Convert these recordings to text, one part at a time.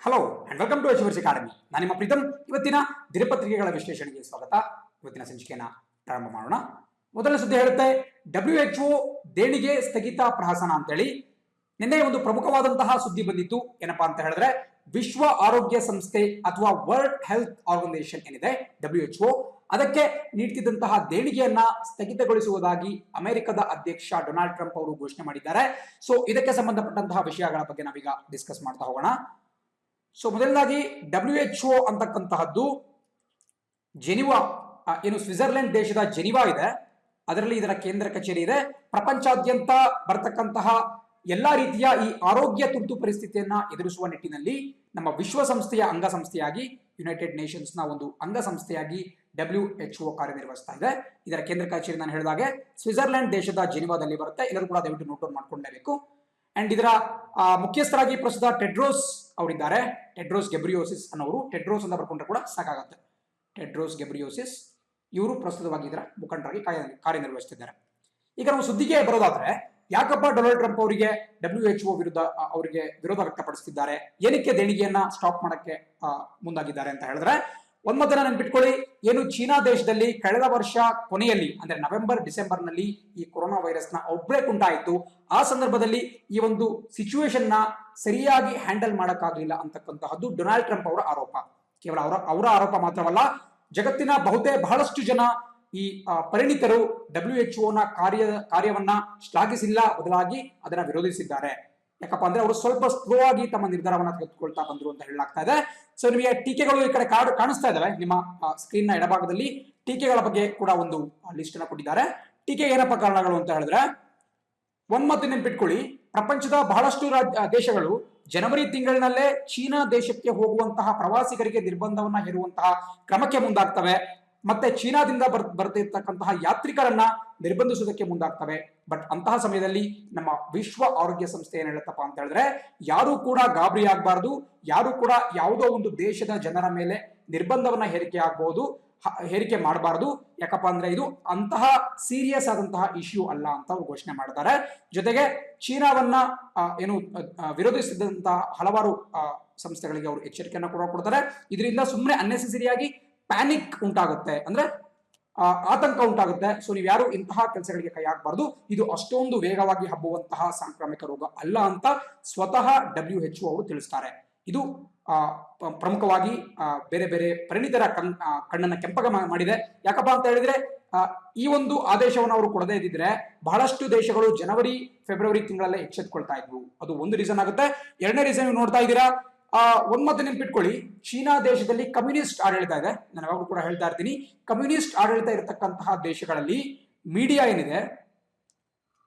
Hello and welcome to achievers academy. ನಾನು ನಿಮ್ಮ ಪ್ರೀತಮ್. ಇವತ್ತಿನ ದಿನಪತ್ರಿಕೆಗಳ ವಿಶ್ಲೇಷಣೆಗೆ ಸ್ವಾಗತ. ಇವತ್ತಿನ ಸಂಚಿಕೆಯನ್ನು ಪ್ರಾರಂಭ ಮಾಡೋಣ. ಮೊದಲನೇ ಸುದ್ದಿ ಹೇಳುತ್ತೆ, WHO ದೇಣಿಗೆ ಸ್ಥಗಿತ ಪ್ರಹಸನ ಅಂತೇಳಿ. ನಿನ್ನೆ ಒಂದು ಪ್ರಮುಖವಾದಂತಹ ಸುದ್ದಿ ಬಂದಿತ್ತು. ಏನಪ್ಪಾ ಅಂತ ಹೇಳಿದ್ರೆ, ವಿಶ್ವ ಆರೋಗ್ಯ ಸಂಸ್ಥೆ ಅಥವಾ ವರ್ಲ್ಡ್ ಹೆಲ್ತ್ ಆರ್ಗನೈಸೇಷನ್ ಏನಿದೆ WHO, ಅದಕ್ಕೆ ನೀಡ್ತಿದ್ದಂತಹ ದೇಣಿಗೆಯನ್ನ ಸ್ಥಗಿತಗೊಳಿಸುವುದಾಗಿ ಅಮೆರಿಕದ ಅಧ್ಯಕ್ಷ ಡೊನಾಲ್ಡ್ ಟ್ರಂಪ್ ಅವರು ಘೋಷಣೆ ಮಾಡಿದ್ದಾರೆ. ಸೊ ಇದಕ್ಕೆ ಸಂಬಂಧಪಟ್ಟಂತಹ ವಿಷಯಗಳ ಬಗ್ಗೆ ನಾವೀಗ ಡಿಸ್ಕಸ್ ಮಾಡ್ತಾ ಹೋಗೋಣ. ಸೊ ಮೊದಲನೇದಾಗಿ WHO ಅಂತಕ್ಕಂತಹದ್ದು ಜೆನಿವಾ, ಏನು ಸ್ವಿಟ್ಜರ್ಲೆಂಡ್ ದೇಶದ ಜೆನಿವಾ ಇದೆ, ಅದರಲ್ಲಿ ಇದರ ಕೇಂದ್ರ ಕಚೇರಿ ಇದೆ. ಪ್ರಪಂಚಾದ್ಯಂತ ಬರ್ತಕ್ಕಂತಹ ಎಲ್ಲಾ ರೀತಿಯ ಈ ಆರೋಗ್ಯ ತುರ್ತು ಪರಿಸ್ಥಿತಿಯನ್ನ ಎದುರಿಸುವ ನಿಟ್ಟಿನಲ್ಲಿ ನಮ್ಮ ವಿಶ್ವಸಂಸ್ಥೆಯ ಅಂಗಸಂಸ್ಥೆಯಾಗಿ, ಯುನೈಟೆಡ್ ನೇಷನ್ಸ್ ನ ಒಂದು ಅಂಗಸಂಸ್ಥೆಯಾಗಿ WHO ಕಾರ್ಯನಿರ್ವಹಿಸ್ತಾ ಇದೆ. ಇದರ ಕೇಂದ್ರ ಕಚೇರಿ ನಾನು ಹೇಳಿದಾಗೆ ಸ್ವಿಟ್ಜರ್ಲೆಂಡ್ ದೇಶದ ಜೆನಿವಾದಲ್ಲಿ ಬರುತ್ತೆ. ಎಲ್ಲರೂ ಕೂಡ ದಯವಿಟ್ಟು ನೋಟ್ ಡೌನ್ ಮಾಡ್ಕೊಳ್ಳೇಬೇಕು. ಅಂಡ್ ಇದರ ಮುಖ್ಯಸ್ಥರಾಗಿ ಪ್ರಸ್ತುತ ಟೆಡ್ರೋಸ್ ಅವರಿದ್ದಾರೆ. ಟೆಡ್ರೋಸ್ ಗೆಬ್ರಿಯೋಸಿಸ್ ಅನ್ನೋರು, ಟೆಡ್ರೋಸ್ ಅಂತ ಬರ್ಕೊಂಡ್ರೆ ಕೂಡ ಸಾಕಾಗುತ್ತೆ. ಟೆಡ್ರೋಸ್ ಗೆಬ್ರಿಯೋಸಿಸ್ ಇವರು ಪ್ರಸ್ತುತವಾಗಿ ಇದರ ಮುಖಂಡರಾಗಿ ಕಾರ್ಯನಿರ್ವಹಿಸುತ್ತಿದ್ದಾರೆ. ಈಗ ನಾವು ಸುದ್ದಿಗೆ ಬರೋದಾದ್ರೆ, ಯಾಕಪ್ಪ ಡೊನಾಲ್ಡ್ ಟ್ರಂಪ್ ಅವರಿಗೆ WHO ವಿರುದ್ಧ ಅವರಿಗೆ ವಿರೋಧ ವ್ಯಕ್ತಪಡಿಸುತ್ತಿದ್ದಾರೆ, ಏನಕ್ಕೆ ದೇಣಿಗೆಯನ್ನ ಸ್ಟಾಪ್ ಮಾಡಕ್ಕೆ ಮುಂದಾಗಿದ್ದಾರೆ ಅಂತ ಹೇಳಿದ್ರೆ, ಒಂದನ್ನ ನೆನ್ಪಿಟ್ಕೊಳ್ಳಿ, ಏನು ಚೀನಾ ದೇಶದಲ್ಲಿ ಕಳೆದ ವರ್ಷ ಕೊನೆಯಲ್ಲಿ ಅಂದ್ರೆ ನವೆಂಬರ್ ಡಿಸೆಂಬರ್ ನಲ್ಲಿ ಈ ಕೊರೋನಾ ವೈರಸ್ ನ ಔಟ್ಬ್ರೇಕ್ ಉಂಟಾಯಿತು. ಆ ಸಂದರ್ಭದಲ್ಲಿ ಈ ಒಂದು ಸಿಚುವೇಶನ್ ನ ಸರಿಯಾಗಿ ಹ್ಯಾಂಡಲ್ ಮಾಡಕ್ಕಾಗಲಿಲ್ಲ ಅಂತಕ್ಕಂತಹದ್ದು ಡೊನಾಲ್ಡ್ ಟ್ರಂಪ್ ಅವರ ಆರೋಪ. ಕೇವಲ ಅವರ ಆರೋಪ ಮಾತ್ರವಲ್ಲ, ಜಗತ್ತಿನ ಬಹಳಷ್ಟು ಜನ ಈ ಪರಿಣಿತರು WHO ನ ಕಾರ್ಯವನ್ನ ಶ್ಲಾಘಿಸಿಲ್ಲ, ಬದಲಾಗಿ ಅದನ್ನ ವಿರೋಧಿಸಿದ್ದಾರೆ. ಯಾಕಪ್ಪ ಅಂದ್ರೆ ಅವರು ಸ್ವಲ್ಪ ಸ್ಲೋ ಆಗಿ ತಮ್ಮ ನಿರ್ಧಾರವನ್ನ ತೆಗೆದುಕೊಳ್ತಾ ಬಂದ್ರು ಅಂತ ಹೇಳಲಾಗ್ತಾ ಇದೆ. ಸೊ ನಿಮಗೆ ಟೀಕೆಗಳು ಈ ಕಡೆ ಕಾಣಿಸ್ತಾ ಇದಾವೆ ನಿಮ್ಮ ಸ್ಕ್ರೀನ್ ನ ಎಡಭಾಗದಲ್ಲಿ. ಟೀಕೆಗಳ ಬಗ್ಗೆ ಕೂಡ ಒಂದು ಲಿಸ್ಟ್ ಅನ್ನ ಕೊಟ್ಟಿದ್ದಾರೆ. ಟೀಕೆ ಏನಪ್ಪ ಕಾರಣಗಳು ಅಂತ ಹೇಳಿದ್ರೆ, ಒಂದ್ ನೆನ್ಪಿಟ್ಕೊಳ್ಳಿ, ಪ್ರಪಂಚದ ಬಹಳಷ್ಟು ದೇಶಗಳು ಜನವರಿ ತಿಂಗಳಿನಲ್ಲೇ ಚೀನಾ ದೇಶಕ್ಕೆ ಹೋಗುವಂತಹ ಪ್ರವಾಸಿಗರಿಗೆ ನಿರ್ಬಂಧವನ್ನ ಹೇರುವಂತಹ ಕ್ರಮಕ್ಕೆ ಮುಂದಾಗ್ತವೆ. ಮತ್ತೆ ಚೀನಾದಿಂದ ಬರ್ತಿರ್ತಕ್ಕಂತಹ ಯಾತ್ರಿಕರನ್ನ ನಿರ್ಬಂಧಿಸುವುದಕ್ಕೆ ಮುಂದಾಗ್ತವೆ. ಬಟ್ ಅಂತಹ ಸಮಯದಲ್ಲಿ ನಮ್ಮ ವಿಶ್ವ ಆರೋಗ್ಯ ಸಂಸ್ಥೆ ಏನ್ ಹೇಳುತ್ತಪ್ಪ ಅಂತ ಹೇಳಿದ್ರೆ, ಯಾರು ಕೂಡ ಗಾಬರಿ ಆಗ್ಬಾರ್ದು, ಯಾರು ಕೂಡ ಯಾವುದೋ ಒಂದು ದೇಶದ ಜನರ ಮೇಲೆ ನಿರ್ಬಂಧವನ್ನ ಹೇರಿಕೆ ಮಾಡಬಾರ್ದು. ಯಾಕಪ್ಪ ಅಂದ್ರೆ ಇದು ಅಂತಹ ಸೀರಿಯಸ್ ಆದಂತಹ ಇಶ್ಯೂ ಅಲ್ಲ ಅಂತ ಅವರು ಘೋಷಣೆ ಮಾಡ್ತಾರೆ. ಜೊತೆಗೆ ಚೀನಾವನ್ನ ವಿರೋಧಿಸಿದಂತಹ ಹಲವಾರು ಸಂಸ್ಥೆಗಳಿಗೆ ಅವರು ಎಚ್ಚರಿಕೆಯನ್ನ ಕೂಡ ಕೊಡ್ತಾರೆ. ಇದರಿಂದ ಸುಮ್ಮನೆ ಅನ್ನೆಸೆಸರಿಯಾಗಿ ಪ್ಯಾನಿಕ್ ಉಂಟಾಗುತ್ತೆ, ಅಂದ್ರೆ ಆತಂಕ ಉಂಟಾಗುತ್ತೆ. ಸೊ ನೀವು ಯಾರು ಇಂತಹ ಕೆಲಸಗಳಿಗೆ ಕೈ ಹಾಕಬಾರ್ದು, ಇದು ಅಷ್ಟೊಂದು ವೇಗವಾಗಿ ಹಬ್ಬುವಂತಹ ಸಾಂಕ್ರಾಮಿಕ ರೋಗ ಅಲ್ಲ ಅಂತ ಸ್ವತಃ WHO ಅವರು ತಿಳಿಸ್ತಾರೆ. ಇದು ಪ್ರಮುಖವಾಗಿ ಬೇರೆ ಬೇರೆ ಪರಿಣಿತರ ಕಣ್ಣನ್ನ ಕೆಂಪಗ ಮಾಡಿದೆ. ಯಾಕಪ್ಪ ಅಂತ ಹೇಳಿದ್ರೆ, ಈ ಒಂದು ಆದೇಶವನ್ನು ಅವರು ಕೊಡದೇ ಇದ್ದಿದ್ರೆ ಬಹಳಷ್ಟು ದೇಶಗಳು ಜನವರಿ ಫೆಬ್ರವರಿ ತಿಂಗಳಲ್ಲೇ ಎಚ್ಚೆತ್ಕೊಳ್ತಾ ಇದ್ವು. ಅದು ಒಂದು ರೀಸನ್ ಆಗುತ್ತೆ. ಎರಡನೇ ರೀಸನ್ ನೀವು ನೋಡ್ತಾ ಇದ್ದೀರಾ, ಒಂದ್ ನೆನ್ಪಿಟ್ಕೊಳ್ಳಿ, ಚೀನಾ ದೇಶದಲ್ಲಿ ಕಮ್ಯುನಿಸ್ಟ್ ಆಡಳಿತ ಇದೆ. ನಾನು ಯಾವಾಗಲೂ ಕೂಡ ಹೇಳ್ತಾ ಇರ್ತೀನಿ, ಕಮ್ಯುನಿಸ್ಟ್ ಆಡಳಿತ ಇರತಕ್ಕಂತಹ ದೇಶಗಳಲ್ಲಿ ಮೀಡಿಯಾ ಏನಿದೆ,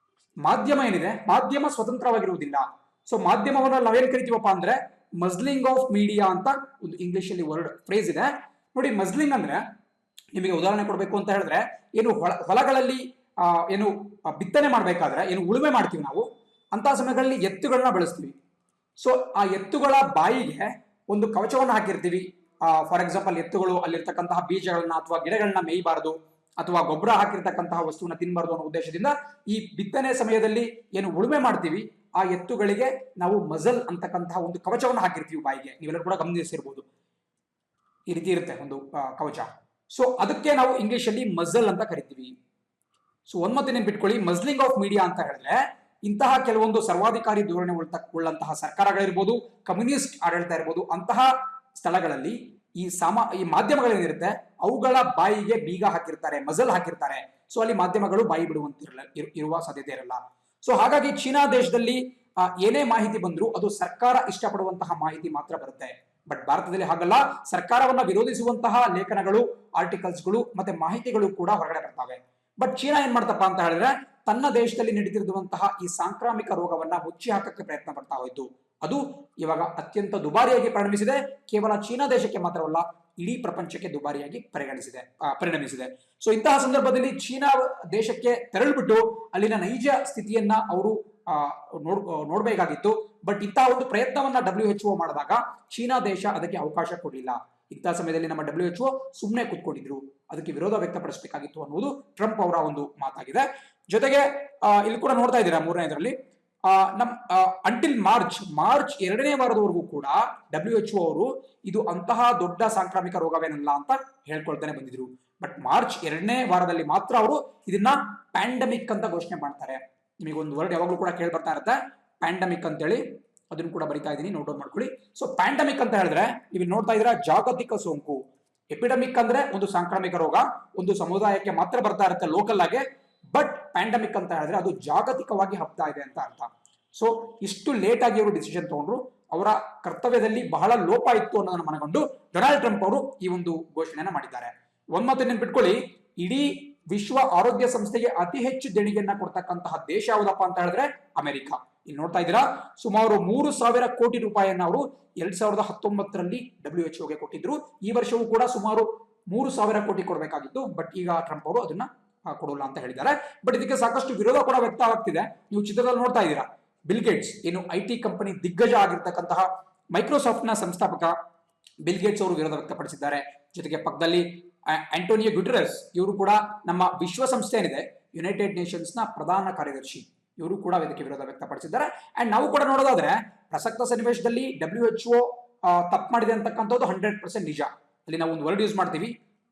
ಮಾಧ್ಯಮ ಸ್ವತಂತ್ರವಾಗಿರುವುದಿಲ್ಲ. ಸೊ ಮಾಧ್ಯಮವನ್ನು ನಾವೇನ್ ಕರಿತೀವಪ್ಪ ಅಂದ್ರೆ ಮಸ್ಲಿಂಗ್ ಆಫ್ ಮೀಡಿಯಾ ಅಂತ ಒಂದು ಇಂಗ್ಲಿಷ್ ಅಲ್ಲಿ ಫ್ರೇಸ್ ಇದೆ ನೋಡಿ. ಮಸ್ಲಿಂಗ್ ಅಂದ್ರೆ, ನಿಮಗೆ ಉದಾಹರಣೆ ಕೊಡಬೇಕು ಅಂತ ಹೇಳಿದ್ರೆ, ಏನು ಹೊಲಗಳಲ್ಲಿ ಬಿತ್ತನೆ ಮಾಡ್ಬೇಕಾದ್ರೆ ಏನು ಉಳುಮೆ ಮಾಡ್ತೀವಿ ನಾವು, ಅಂತಹ ಸಮಯಗಳಲ್ಲಿ ಎತ್ತುಗಳನ್ನ ಬಳಸ್ತೀವಿ. ಸೊ ಆ ಎತ್ತುಗಳ ಬಾಯಿಗೆ ಒಂದು ಕವಚವನ್ನು ಹಾಕಿರ್ತೀವಿ. ಫಾರ್ ಎಕ್ಸಾಂಪಲ್, ಎತ್ತುಗಳು ಅಲ್ಲಿರ್ತಕ್ಕಂತಹ ಬೀಜಗಳನ್ನ ಅಥವಾ ಗಿಡಗಳನ್ನ ಮೇಯಬಾರದು, ಅಥವಾ ಗೊಬ್ಬರ ಹಾಕಿರ್ತಕ್ಕಂತಹ ವಸ್ತುವನ್ನ ತಿನ್ನಬಾರದು ಅನ್ನೋ ಉದ್ದೇಶದಿಂದ ಈ ಬಿತ್ತನೆ ಸಮಯದಲ್ಲಿ ಏನು ಉಳುಮೆ ಮಾಡ್ತೀವಿ, ಆ ಎತ್ತುಗಳಿಗೆ ನಾವು ಮಜಲ್ ಅಂತಕ್ಕಂತಹ ಒಂದು ಕವಚವನ್ನು ಹಾಕಿರ್ತೀವಿ ಬಾಯಿಗೆ. ನೀವೆಲ್ಲರೂ ಕೂಡ ಗಮನಿಸಿರ್ಬೋದು, ಈ ರೀತಿ ಇರುತ್ತೆ ಒಂದು ಕವಚ. ಸೊ ಅದಕ್ಕೆ ನಾವು ಇಂಗ್ಲಿಷ್ ಅಲ್ಲಿ ಮಜಲ್ ಅಂತ ಕರಿತೀವಿ. ಸೊ ಒಂದ್ ನೆನ್ಪಿಟ್ಕೊಳ್ಳಿ, ಮಸ್ಲಿಂಗ್ ಆಫ್ ಮೀಡಿಯಾ ಅಂತ ಹೇಳಿದ್ರೆ, ಇಂತಹ ಕೆಲವೊಂದು ಸರ್ವಾಧಿಕಾರಿ ಧೋರಣೆ ಉಳ್ಳಂತಹ ಸರ್ಕಾರಗಳಿರ್ಬೋದು, ಕಮ್ಯುನಿಸ್ಟ್ ಆಡಳಿತ ಇರ್ಬೋದು, ಅಂತಹ ಸ್ಥಳಗಳಲ್ಲಿ ಈ ಮಾಧ್ಯಮಗಳೇನಿರುತ್ತೆ ಅವುಗಳ ಬಾಯಿಗೆ ಬೀಗ ಹಾಕಿರ್ತಾರೆ, ಮಜಲ್ ಹಾಕಿರ್ತಾರೆ. ಸೊ ಅಲ್ಲಿ ಮಾಧ್ಯಮಗಳು ಬಾಯಿ ಇರುವ ಸಾಧ್ಯತೆ ಇರಲ್ಲ. ಸೊ ಹಾಗಾಗಿ ಚೀನಾ ದೇಶದಲ್ಲಿ ಏನೇ ಮಾಹಿತಿ ಬಂದ್ರು ಅದು ಸರ್ಕಾರ ಇಷ್ಟಪಡುವಂತಹ ಮಾಹಿತಿ ಮಾತ್ರ ಬರುತ್ತೆ. ಬಟ್ ಭಾರತದಲ್ಲಿ ಹಾಗಲ್ಲ, ಸರ್ಕಾರವನ್ನ ವಿರೋಧಿಸುವಂತಹ ಲೇಖನಗಳು, ಆರ್ಟಿಕಲ್ಸ್ಗಳು ಮತ್ತೆ ಮಾಹಿತಿಗಳು ಕೂಡ ಹೊರಗಡೆ ಬರ್ತವೆ. ಬಟ್ ಚೀನಾ ಏನ್ ಮಾಡ್ತಪ್ಪ ಅಂತ ಹೇಳಿದ್ರೆ, ತನ್ನ ದೇಶದಲ್ಲಿ ನಡೀತಿರುವಂತಹ ಈ ಸಾಂಕ್ರಾಮಿಕ ರೋಗವನ್ನ ಮುಚ್ಚಿ ಹಾಕಕ್ಕೆ ಪ್ರಯತ್ನ ಪಡ್ತಾ ಹೋಯ್ತು. ಅದು ಇವಾಗ ಅತ್ಯಂತ ದುಬಾರಿಯಾಗಿ ಪರಿಣಮಿಸಿದೆ. ಕೇವಲ ಚೀನಾ ದೇಶಕ್ಕೆ ಮಾತ್ರವಲ್ಲ, ಇಡೀ ಪ್ರಪಂಚಕ್ಕೆ ದುಬಾರಿಯಾಗಿ ಪರಿಣಮಿಸಿದೆ. ಸೊ ಇಂತಹ ಸಂದರ್ಭದಲ್ಲಿ ಚೀನಾ ದೇಶಕ್ಕೆ ತೆರಳಿಬಿಟ್ಟು ಅಲ್ಲಿನ ನೈಜ ಸ್ಥಿತಿಯನ್ನ ಅವರು ನೋಡ್ಬೇಕಾಗಿತ್ತು. ಬಟ್ ಇಂತಹ ಒಂದು ಪ್ರಯತ್ನವನ್ನ WHO ಮಾಡಿದಾಗ ಚೀನಾ ದೇಶ ಅದಕ್ಕೆ ಅವಕಾಶ ಕೊಡಲಿಲ್ಲ. ಇಂತಹ ಸಮಯದಲ್ಲಿ ನಮ್ಮ WHO ಸುಮ್ಮನೆ ಕೂತ್ಕೊಂಡಿದ್ರು, ಅದಕ್ಕೆ ವಿರೋಧ ವ್ಯಕ್ತಪಡಿಸಬೇಕಾಗಿತ್ತು ಅನ್ನುವುದು ಟ್ರಂಪ್ ಅವರ ಒಂದು ಮಾತಾಗಿದೆ. ಜೊತೆಗೆ ಇಲ್ಲಿ ಕೂಡ ನೋಡ್ತಾ ಇದ್ದೀರಾ, ಮೂರನೇದರಲ್ಲಿ ನಮ್ ಅಂಟಿಲ್ ಮಾರ್ಚ್ 2ನೇ ವಾರದವರೆಗೂ ಕೂಡ WHO ಅವರು ಇದು ಅಂತಹ ದೊಡ್ಡ ಸಾಂಕ್ರಾಮಿಕ ರೋಗವೇನಲ್ಲ ಅಂತ ಹೇಳ್ಕೊಳ್ತಾನೆ ಬಂದಿದ್ರು. ಬಟ್ ಮಾರ್ಚ್ 2ನೇ ವಾರದಲ್ಲಿ ಮಾತ್ರ ಅವರು ಇದನ್ನ ಪ್ಯಾಂಡಮಿಕ್ ಅಂತ ಘೋಷಣೆ ಮಾಡ್ತಾರೆ. ನಿಮಗೆ ಒಂದು ವರ್ಡ್ ಯಾವಾಗಲೂ ಕೂಡ ಕೇಳಿ ಬರ್ತಾ ಇರುತ್ತೆ, ಪ್ಯಾಂಡಮಿಕ್ ಅಂತೇಳಿ. ಅದನ್ನು ಕೂಡ ಬರಿತಾ ಇದ್ದೀನಿ, ನೋಟ್ ಡೌನ್ ಮಾಡ್ಕೊಳ್ಳಿ. ಸೊ ಪ್ಯಾಂಡಮಿಕ್ ಅಂತ ಹೇಳಿದ್ರೆ ನೀವು ನೋಡ್ತಾ ಇದ್ದೀರಾ, ಜಾಗತಿಕ ಸೋಂಕು. ಎಪಿಡಮಿಕ್ ಅಂದ್ರೆ ಒಂದು ಸಾಂಕ್ರಾಮಿಕ ರೋಗ, ಒಂದು ಸಮುದಾಯಕ್ಕೆ ಮಾತ್ರ ಬರ್ತಾ ಇರುತ್ತೆ ಲೋಕಲ್ ಆಗಿ. ಬಟ್ ಪ್ಯಾಂಡಮಿಕ್ ಅಂತ ಹೇಳಿದ್ರೆ ಅದು ಜಾಗತಿಕವಾಗಿ ಹಬ್ತಾ ಇದೆ ಅಂತ ಅರ್ಥ. ಸೊ ಇಷ್ಟು ಲೇಟ್ ಆಗಿ ಅವರು ಡಿಸಿಷನ್ ತಗೊಂಡ್ರು. ಅವರ ಕರ್ತವ್ಯದಲ್ಲಿ ಬಹಳ ಲೋಪ ಇತ್ತು ಅನ್ನೋದನ್ನು ಮನಗೊಂಡು ಡೊನಾಲ್ಡ್ ಟ್ರಂಪ್ ಅವರು ಈ ಒಂದು ಘೋಷಣೆಯನ್ನ ಮಾಡಿದ್ದಾರೆ. ಒಂದ್ ನೆನ್ಪಿಟ್ಕೊಳ್ಳಿ, ಇಡೀ ವಿಶ್ವ ಆರೋಗ್ಯ ಸಂಸ್ಥೆಗೆ ಅತಿ ಹೆಚ್ಚು ದೇಣಿಗೆಯನ್ನ ಕೊಡ್ತಕ್ಕಂತಹ ದೇಶ ಯಾವುದಪ್ಪ ಅಂತ ಹೇಳಿದ್ರೆ ಅಮೆರಿಕ. ಇಲ್ಲಿ ನೋಡ್ತಾ ಇದ್ದೀರಾ, ಸುಮಾರು 3,000 ಕೋಟಿ ರೂಪಾಯಿಯನ್ನ ಅವರು 2019ರಲ್ಲಿ WHO ಗೆ ಕೊಟ್ಟಿದ್ರು. ಈ ವರ್ಷವೂ ಕೂಡ ಸುಮಾರು 3,000 ಕೋಟಿ ಕೊಡಬೇಕಾಗಿತ್ತು. ಬಟ್ ಈಗ ಟ್ರಂಪ್ ಅವರು ಅದನ್ನ ಕೊಡೋಲ್ಲ ಅಂತ ಹೇಳಿದ್ದಾರೆ. ಬಟ್ ಇದಕ್ಕೆ ಸಾಕಷ್ಟು ವಿರೋಧ ಕೂಡ ವ್ಯಕ್ತ ಆಗ್ತಿದೆ. ನೀವು ಚಿತ್ರದಲ್ಲಿ ನೋಡ್ತಾ ಇದ್ದೀರಾ, ಬಿಲ್ ಗೇಟ್ಸ್, ಏನು IT ಕಂಪನಿ ದಿಗ್ಗಜ ಆಗಿರ್ತಕ್ಕಂತಹ ಮೈಕ್ರೋಸಾಫ್ಟ್ ನ ಸಂಸ್ಥಾಪಕ ಬಿಲ್ ಗೇಟ್ಸ್ ಅವರು ವಿರೋಧ ವ್ಯಕ್ತಪಡಿಸಿದ್ದಾರೆ. ಜೊತೆಗೆ ಪಕ್ಕದಲ್ಲಿ ಆಂಟೋನಿಯೋ ಗುಟೆರಸ್, ಇವರು ಕೂಡ ನಮ್ಮ ವಿಶ್ವಸಂಸ್ಥೆ ಏನಿದೆ ಯುನೈಟೆಡ್ ನೇಷನ್ಸ್ ನ ಪ್ರಧಾನ ಕಾರ್ಯದರ್ಶಿ, ಇವರು ಕೂಡ ಇದಕ್ಕೆ ವಿರೋಧ ವ್ಯಕ್ತಪಡಿಸಿದ್ದಾರೆ. ಅಂಡ್ ನಾವು ಕೂಡ ನೋಡೋದಾದ್ರೆ ಪ್ರಸಕ್ತ ಸನ್ನಿವೇಶದಲ್ಲಿ WHO ತಪ್ಪು ಮಾಡಿದೆ ಅಂತಕ್ಕಂಥದ್ದು 100% ನಿಜ. ಅಲ್ಲಿ ನಾವು ಒಂದು ವರ್ಡ್ ಯೂಸ್ ಮಾಡ್ತೀವಿ,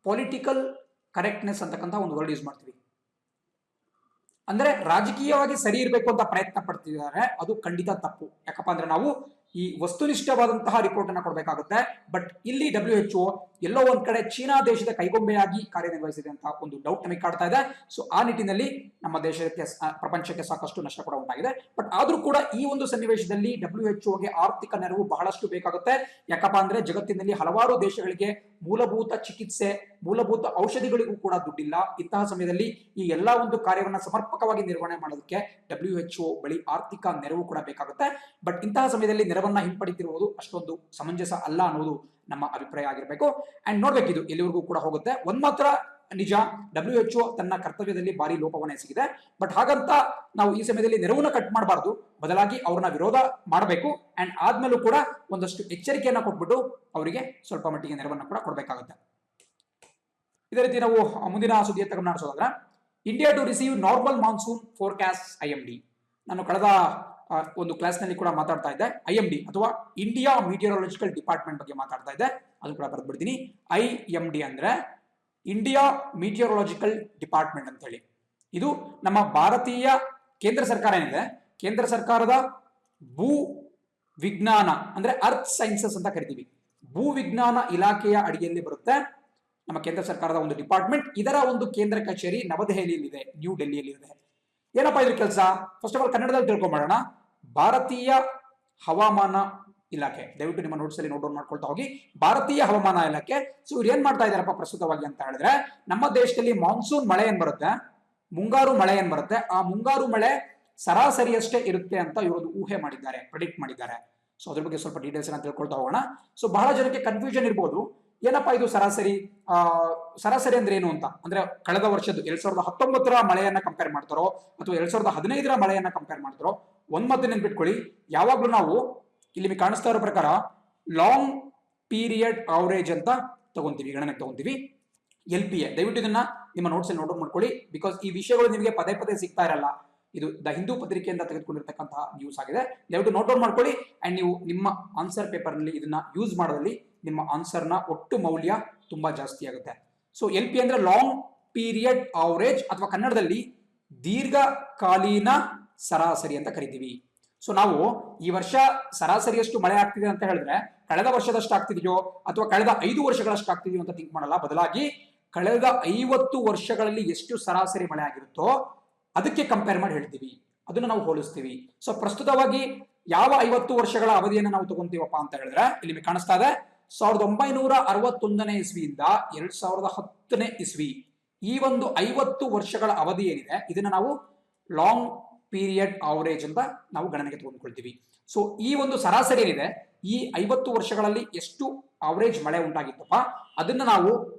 ಪೊಲಿಟಿಕಲ್ ಕರೆಕ್ಟ್ನೆಸ್ ಅಂತಕ್ಕಂಥ ಒಂದು ವರ್ಡ್ ಯೂಸ್ ಮಾಡ್ತೀವಿ. ಅಂದ್ರೆ ರಾಜಕೀಯವಾಗಿ ಸರಿ ಇರಬೇಕು ಅಂತ ಪ್ರಯತ್ನ ಪಡ್ತಿದ್ದಾರೆ, ಅದು ಖಂಡಿತ ತಪ್ಪು. ಯಾಕಪ್ಪ ಅಂದ್ರೆ ನಾವು ಈ ವಸ್ತುನಿಷ್ಠವಾದಂತಹ ರಿಪೋರ್ಟ್ ಅನ್ನ ಕೊಡಬೇಕಾಗುತ್ತೆ. ಬಟ್ ಇಲ್ಲಿ WHO ಎಲ್ಲೋ ಒಂದ್ ಕಡೆ ಚೀನಾ ದೇಶದ ಕೈಗೊಂಬೆಯಾಗಿ ಕಾರ್ಯನಿರ್ವಹಿಸಿದೆ ಅಂತ ಒಂದು ಡೌಟ್ ನಮಗೆ ಕಾಡ್ತಾ ಇದೆ. ಸೊ ಆ ನಿಟ್ಟಿನಲ್ಲಿ ನಮ್ಮ ದೇಶಕ್ಕೆ, ಪ್ರಪಂಚಕ್ಕೆ ಸಾಕಷ್ಟು ನಷ್ಟ ಕೂಡ ಉಂಟಾಗಿದೆ. ಬಟ್ ಆದ್ರೂ ಕೂಡ ಈ ಒಂದು ಸನ್ನಿವೇಶದಲ್ಲಿ WHO ಗೆ ಆರ್ಥಿಕ ನೆರವು ಬಹಳಷ್ಟು ಬೇಕಾಗುತ್ತೆ. ಯಾಕಪ್ಪ ಅಂದ್ರೆ ಜಗತ್ತಿನಲ್ಲಿ ಹಲವಾರು ದೇಶಗಳಿಗೆ ಮೂಲಭೂತ ಚಿಕಿತ್ಸೆ, ಮೂಲಭೂತ ಔಷಧಿಗಳಿಗೂ ಕೂಡ ದುಡ್ಡಿಲ್ಲ. ಇಂತಹ ಸಮಯದಲ್ಲಿ ಈ ಎಲ್ಲಾ ಒಂದು ಕಾರ್ಯವನ್ನ ಸಮರ್ಪಕವಾಗಿ ನಿರ್ವಹಣೆ ಮಾಡೋದಕ್ಕೆ WHO ಬಳಿ ಆರ್ಥಿಕ ನೆರವು ಕೂಡ ಬೇಕಾಗುತ್ತೆ. ಬಟ್ ಇಂತಹ ಸಮಯದಲ್ಲಿ ನೆರವನ್ನ ಹಿಂಪಡಿತಿರುವುದು ಅಷ್ಟೊಂದು ಸಮಂಜಸ ಅಲ್ಲ ಅನ್ನೋದು ನಮ್ಮ ಅಭಿಪ್ರಾಯ ಆಗಿರಬೇಕು. ಅಂಡ್ ನೋಡ್ಬೇಕಿದು ಎಲ್ಲಿವರೆಗೂ ಕೂಡ ಹೋಗುತ್ತೆ. ಒಂದ್ ಮಾತ್ರ ನಿಜ, WHO ತನ್ನ ಕರ್ತವ್ಯದಲ್ಲಿ ಭಾರಿ ಲೋಪವನ್ನ ಎಸಗಿದೆ. ಬಟ್ ಹಾಗಂತ ನಾವು ಈ ಸಮಯದಲ್ಲಿ ನೆರವನ್ನ ಕಟ್ ಮಾಡಬಾರ್ದು, ಬದಲಾಗಿ ಅವ್ರನ್ನ ವಿರೋಧ ಮಾಡಬೇಕು. ಅಂಡ್ ಆದ್ಮೇಲೂ ಕೂಡ ಒಂದಷ್ಟು ಎಚ್ಚರಿಕೆಯನ್ನ ಕೊಟ್ಬಿಟ್ಟು ಅವರಿಗೆ ಸ್ವಲ್ಪ ಮಟ್ಟಿಗೆ ನೆರವನ್ನ ಕೂಡ ಕೊಡಬೇಕಾಗುತ್ತೆ. ಇದೇ ರೀತಿ ನಾವು ಮುಂದಿನ ಸುದ್ದಿಯ ಗಮನ ಹರಿಸೋದಾದ್ರೆ, India to receive normal monsoon forecast IMD. ನಾನು ಕಳೆದ ಒಂದು ಕ್ಲಾಸ್ ನಲ್ಲಿ ಕೂಡ ಮಾತಾಡ್ತಾ ಇದ್ದೆ, IMD ಅಥವಾ ಇಂಡಿಯಾ ಮೀಟಿಯರಾಲಜಿಕಲ್ ಡಿಪಾರ್ಟ್ಮೆಂಟ್ ಬಗ್ಗೆ ಮಾತಾಡ್ತಾ ಇದ್ದೆ, ಅದು ಕೂಡ ಬರೆದ್ಬಿಡ್ತೀನಿ. IMD ಅಂದ್ರೆ ಇಂಡಿಯಾ ಮೀಟಿಯರಾಲಜಿಕಲ್ ಡಿಪಾರ್ಟ್ಮೆಂಟ್ ಅಂತ ಹೇಳಿ. ಇದು ನಮ್ಮ ಭಾರತೀಯ ಕೇಂದ್ರ ಸರ್ಕಾರ ಏನಿದೆ, ಕೇಂದ್ರ ಸರ್ಕಾರದ ಭೂ ವಿಜ್ಞಾನ ಅಂದ್ರೆ ಅರ್ತ್ ಸೈನ್ಸಸ್ ಅಂತ ಕರಿತೀವಿ, ಭೂ ವಿಜ್ಞಾನ ಇಲಾಖೆಯ ಅಡಿಯಲ್ಲಿ ಬರುತ್ತೆ ನಮ್ಮ ಕೇಂದ್ರ ಸರ್ಕಾರದ ಒಂದು ಡಿಪಾರ್ಟ್ಮೆಂಟ್. ಇದರ ಒಂದು ಕೇಂದ್ರ ಕಚೇರಿ ನವದೆಹಲಿಯಲ್ಲಿದೆ, ನ್ಯೂ ಡೆಲ್ಲಿಯಲ್ಲಿದೆ. ಏನಪ್ಪಾ ಇದ್ರ ಕೆಲಸ? ಫಸ್ಟ್ ಆಫ್ ಆಲ್ ಕನ್ನಡದಲ್ಲಿ ತಿಳ್ಕೊಂಬೋಣ. ಭಾರತೀಯ ಹವಾಮಾನ ಇಲಾಖೆ, ದಯವಿಟ್ಟು ನಿಮ್ಮ ನೋಟ್ಸ್ ಅಲ್ಲಿ ನೋಟ್ ಡೌನ್ ಮಾಡ್ಕೊಳ್ತಾ ಹೋಗಿ. ಭಾರತೀಯ ಹವಾಮಾನ ಇಲಾಖೆ. ಸೊ ಇವ್ರು ಏನ್ ಮಾಡ್ತಾ ಇದಾರಪ್ಪ ಪ್ರಸ್ತುತವಾಗಿ ಅಂತ ಹೇಳಿದ್ರೆ, ನಮ್ಮ ದೇಶದಲ್ಲಿ ಮಾನ್ಸೂನ್ ಮಳೆ ಏನ್ ಬರುತ್ತೆ, ಮುಂಗಾರು ಮಳೆ ಏನ್ ಬರುತ್ತೆ, ಆ ಮುಂಗಾರು ಮಳೆ ಸರಾಸರಿಯಷ್ಟೇ ಇರುತ್ತೆ ಅಂತ ಇವರು ಊಹೆ ಮಾಡಿದ್ದಾರೆ, ಪ್ರೆಡಿಕ್ಟ್ ಮಾಡಿದ್ದಾರೆ. ಸೊ ಅದ್ರ ಬಗ್ಗೆ ಸ್ವಲ್ಪ ಡೀಟೇಲ್ಸ್ ಅನ್ನ ತಿಳ್ಕೊಳ್ತಾ ಹೋಗೋಣ. ಸೊ ಬಹಳ ಜನಕ್ಕೆ ಕನ್ಫ್ಯೂಷನ್ ಇರ್ಬೋದು, ಏನಪ್ಪಾ ಇದು ಸರಾಸರಿ ಸರಾಸರಿ ಅಂದ್ರೆ ಏನು ಅಂತ. ಅಂದ್ರೆ ಕಳೆದ ವರ್ಷದ 2019ರ ಮಳೆಯನ್ನ ಕಂಪೇರ್ ಮಾಡ್ತಾರೋ ಅಥವಾ 2015ರ ಮಳೆಯನ್ನ ಕಂಪೇರ್ ಮಾಡ್ತಾರೋ, ಒಂದ್ ಮಾತು ನೆನ್ಪಿಟ್ಕೊಳ್ಳಿ, ಯಾವಾಗ್ಲೂ ನಾವು ಇಲ್ಲಿ ನಿಮಗೆ ಕಾಣಿಸ್ತಾ ಇರೋ ಪ್ರಕಾರ ಲಾಂಗ್ ಪೀರಿಯಡ್ ಅವರೇಜ್ ಅಂತ ತಗೊಂತೀವಿ, ಗಣನೆಗೆ ತಗೊಂತೀವಿ, LPA. ದಯವಿಟ್ಟು ಇದನ್ನ ನಿಮ್ಮ ನೋಟ್ಸ್ ಅಲ್ಲಿ ನೋಟ್ ಮಾಡ್ಕೊಳ್ಳಿ, ಬಿಕಾಸ್ ಈ ವಿಷಯಗಳು ನಿಮಗೆ ಪದೇ ಪದೇ ಸಿಗ್ತಾ ಇರಲ್ಲ. ಇದು ದ ಹಿಂದೂ ಪತ್ರಿಕೆಯಿಂದ ತೆಗೆದುಕೊಂಡಿರ್ತಕ್ಕಂತಹ ನ್ಯೂಸ್ ಆಗಿದೆ. ದಯವಿಟ್ಟು ನೋಟ್ ಡೌನ್ ಮಾಡ್ಕೊಳ್ಳಿ. ಅಂಡ್ ನೀವು ನಿಮ್ಮ ಆನ್ಸರ್ ಪೇಪರ್ ನಲ್ಲಿ ಇದನ್ನ ಯೂಸ್ ಮಾಡೋದ್ರಲ್ಲಿ ನಿಮ್ಮ ಆನ್ಸರ್ನ ಒಟ್ಟು ಮೌಲ್ಯ ತುಂಬಾ ಜಾಸ್ತಿ ಆಗುತ್ತೆ. ಸೊ LPA ಅಂದ್ರೆ ಲಾಂಗ್ ಪೀರಿಯಡ್ ಅವರೇಜ್ ಅಥವಾ ಕನ್ನಡದಲ್ಲಿ ದೀರ್ಘಕಾಲೀನ ಸರಾಸರಿ ಅಂತ ಕರಿತೀವಿ. ಸೊ ನಾವು ಈ ವರ್ಷ ಸರಾಸರಿಯಷ್ಟು ಮಳೆ ಆಗ್ತಿದೆ ಅಂತ ಹೇಳಿದ್ರೆ ಕಳೆದ ವರ್ಷದಷ್ಟು ಆಗ್ತಿದೆಯೋ ಅಥವಾ ಕಳೆದ 5 ವರ್ಷಗಳಷ್ಟು ಆಗ್ತಿದೆಯೋ ಅಂತ ಥಿಂಕ್ ಮಾಡಲ್ಲ. ಬದಲಾಗಿ ಕಳೆದ 50 ವರ್ಷಗಳಲ್ಲಿ ಎಷ್ಟು ಸರಾಸರಿ ಮಳೆ ಆಗಿರುತ್ತೋ ಅದಕ್ಕೆ ಕಂಪೇರ್ ಮಾಡಿ ಹೇಳ್ತೀವಿ, ಅದನ್ನು ನಾವು ಹೋಲಿಸ್ತೀವಿ. ಸೊ ಪ್ರಸ್ತುತವಾಗಿ ಯಾವ 50 ವರ್ಷಗಳ ಅವಧಿಯನ್ನು ನಾವು ತಗೊಂತೀವಪ್ಪ ಅಂತ ಹೇಳಿದ್ರೆ ಇಲ್ಲಿ ನಿಮಗೆ ಕಾಣಿಸ್ತಾ ಇದೆ, 1961ನೇ ಇಸ್ವಿಯಿಂದ 2010ನೇ ಇಸ್ವಿ, ಈ ಒಂದು 50 ವರ್ಷಗಳ ಅವಧಿ ಏನಿದೆ ಇದನ್ನ ನಾವು ಲಾಂಗ್ ಪೀರಿಯಡ್ ಅವರೇಜ್ ಅಂತ ನಾವು ಗಣನೆಗೆ ತೆಗೆದುಕೊಳ್ತೀವಿ. ಸೊ ಈ ಒಂದು ಸರಾಸರಿ ಏನಿದೆ, ಈ 50 ವರ್ಷಗಳಲ್ಲಿ ಎಷ್ಟು ಅವರೇಜ್ ಮಳೆ ಉಂಟಾಗಿತ್ತಪ್ಪ ಅದನ್ನ ನಾವು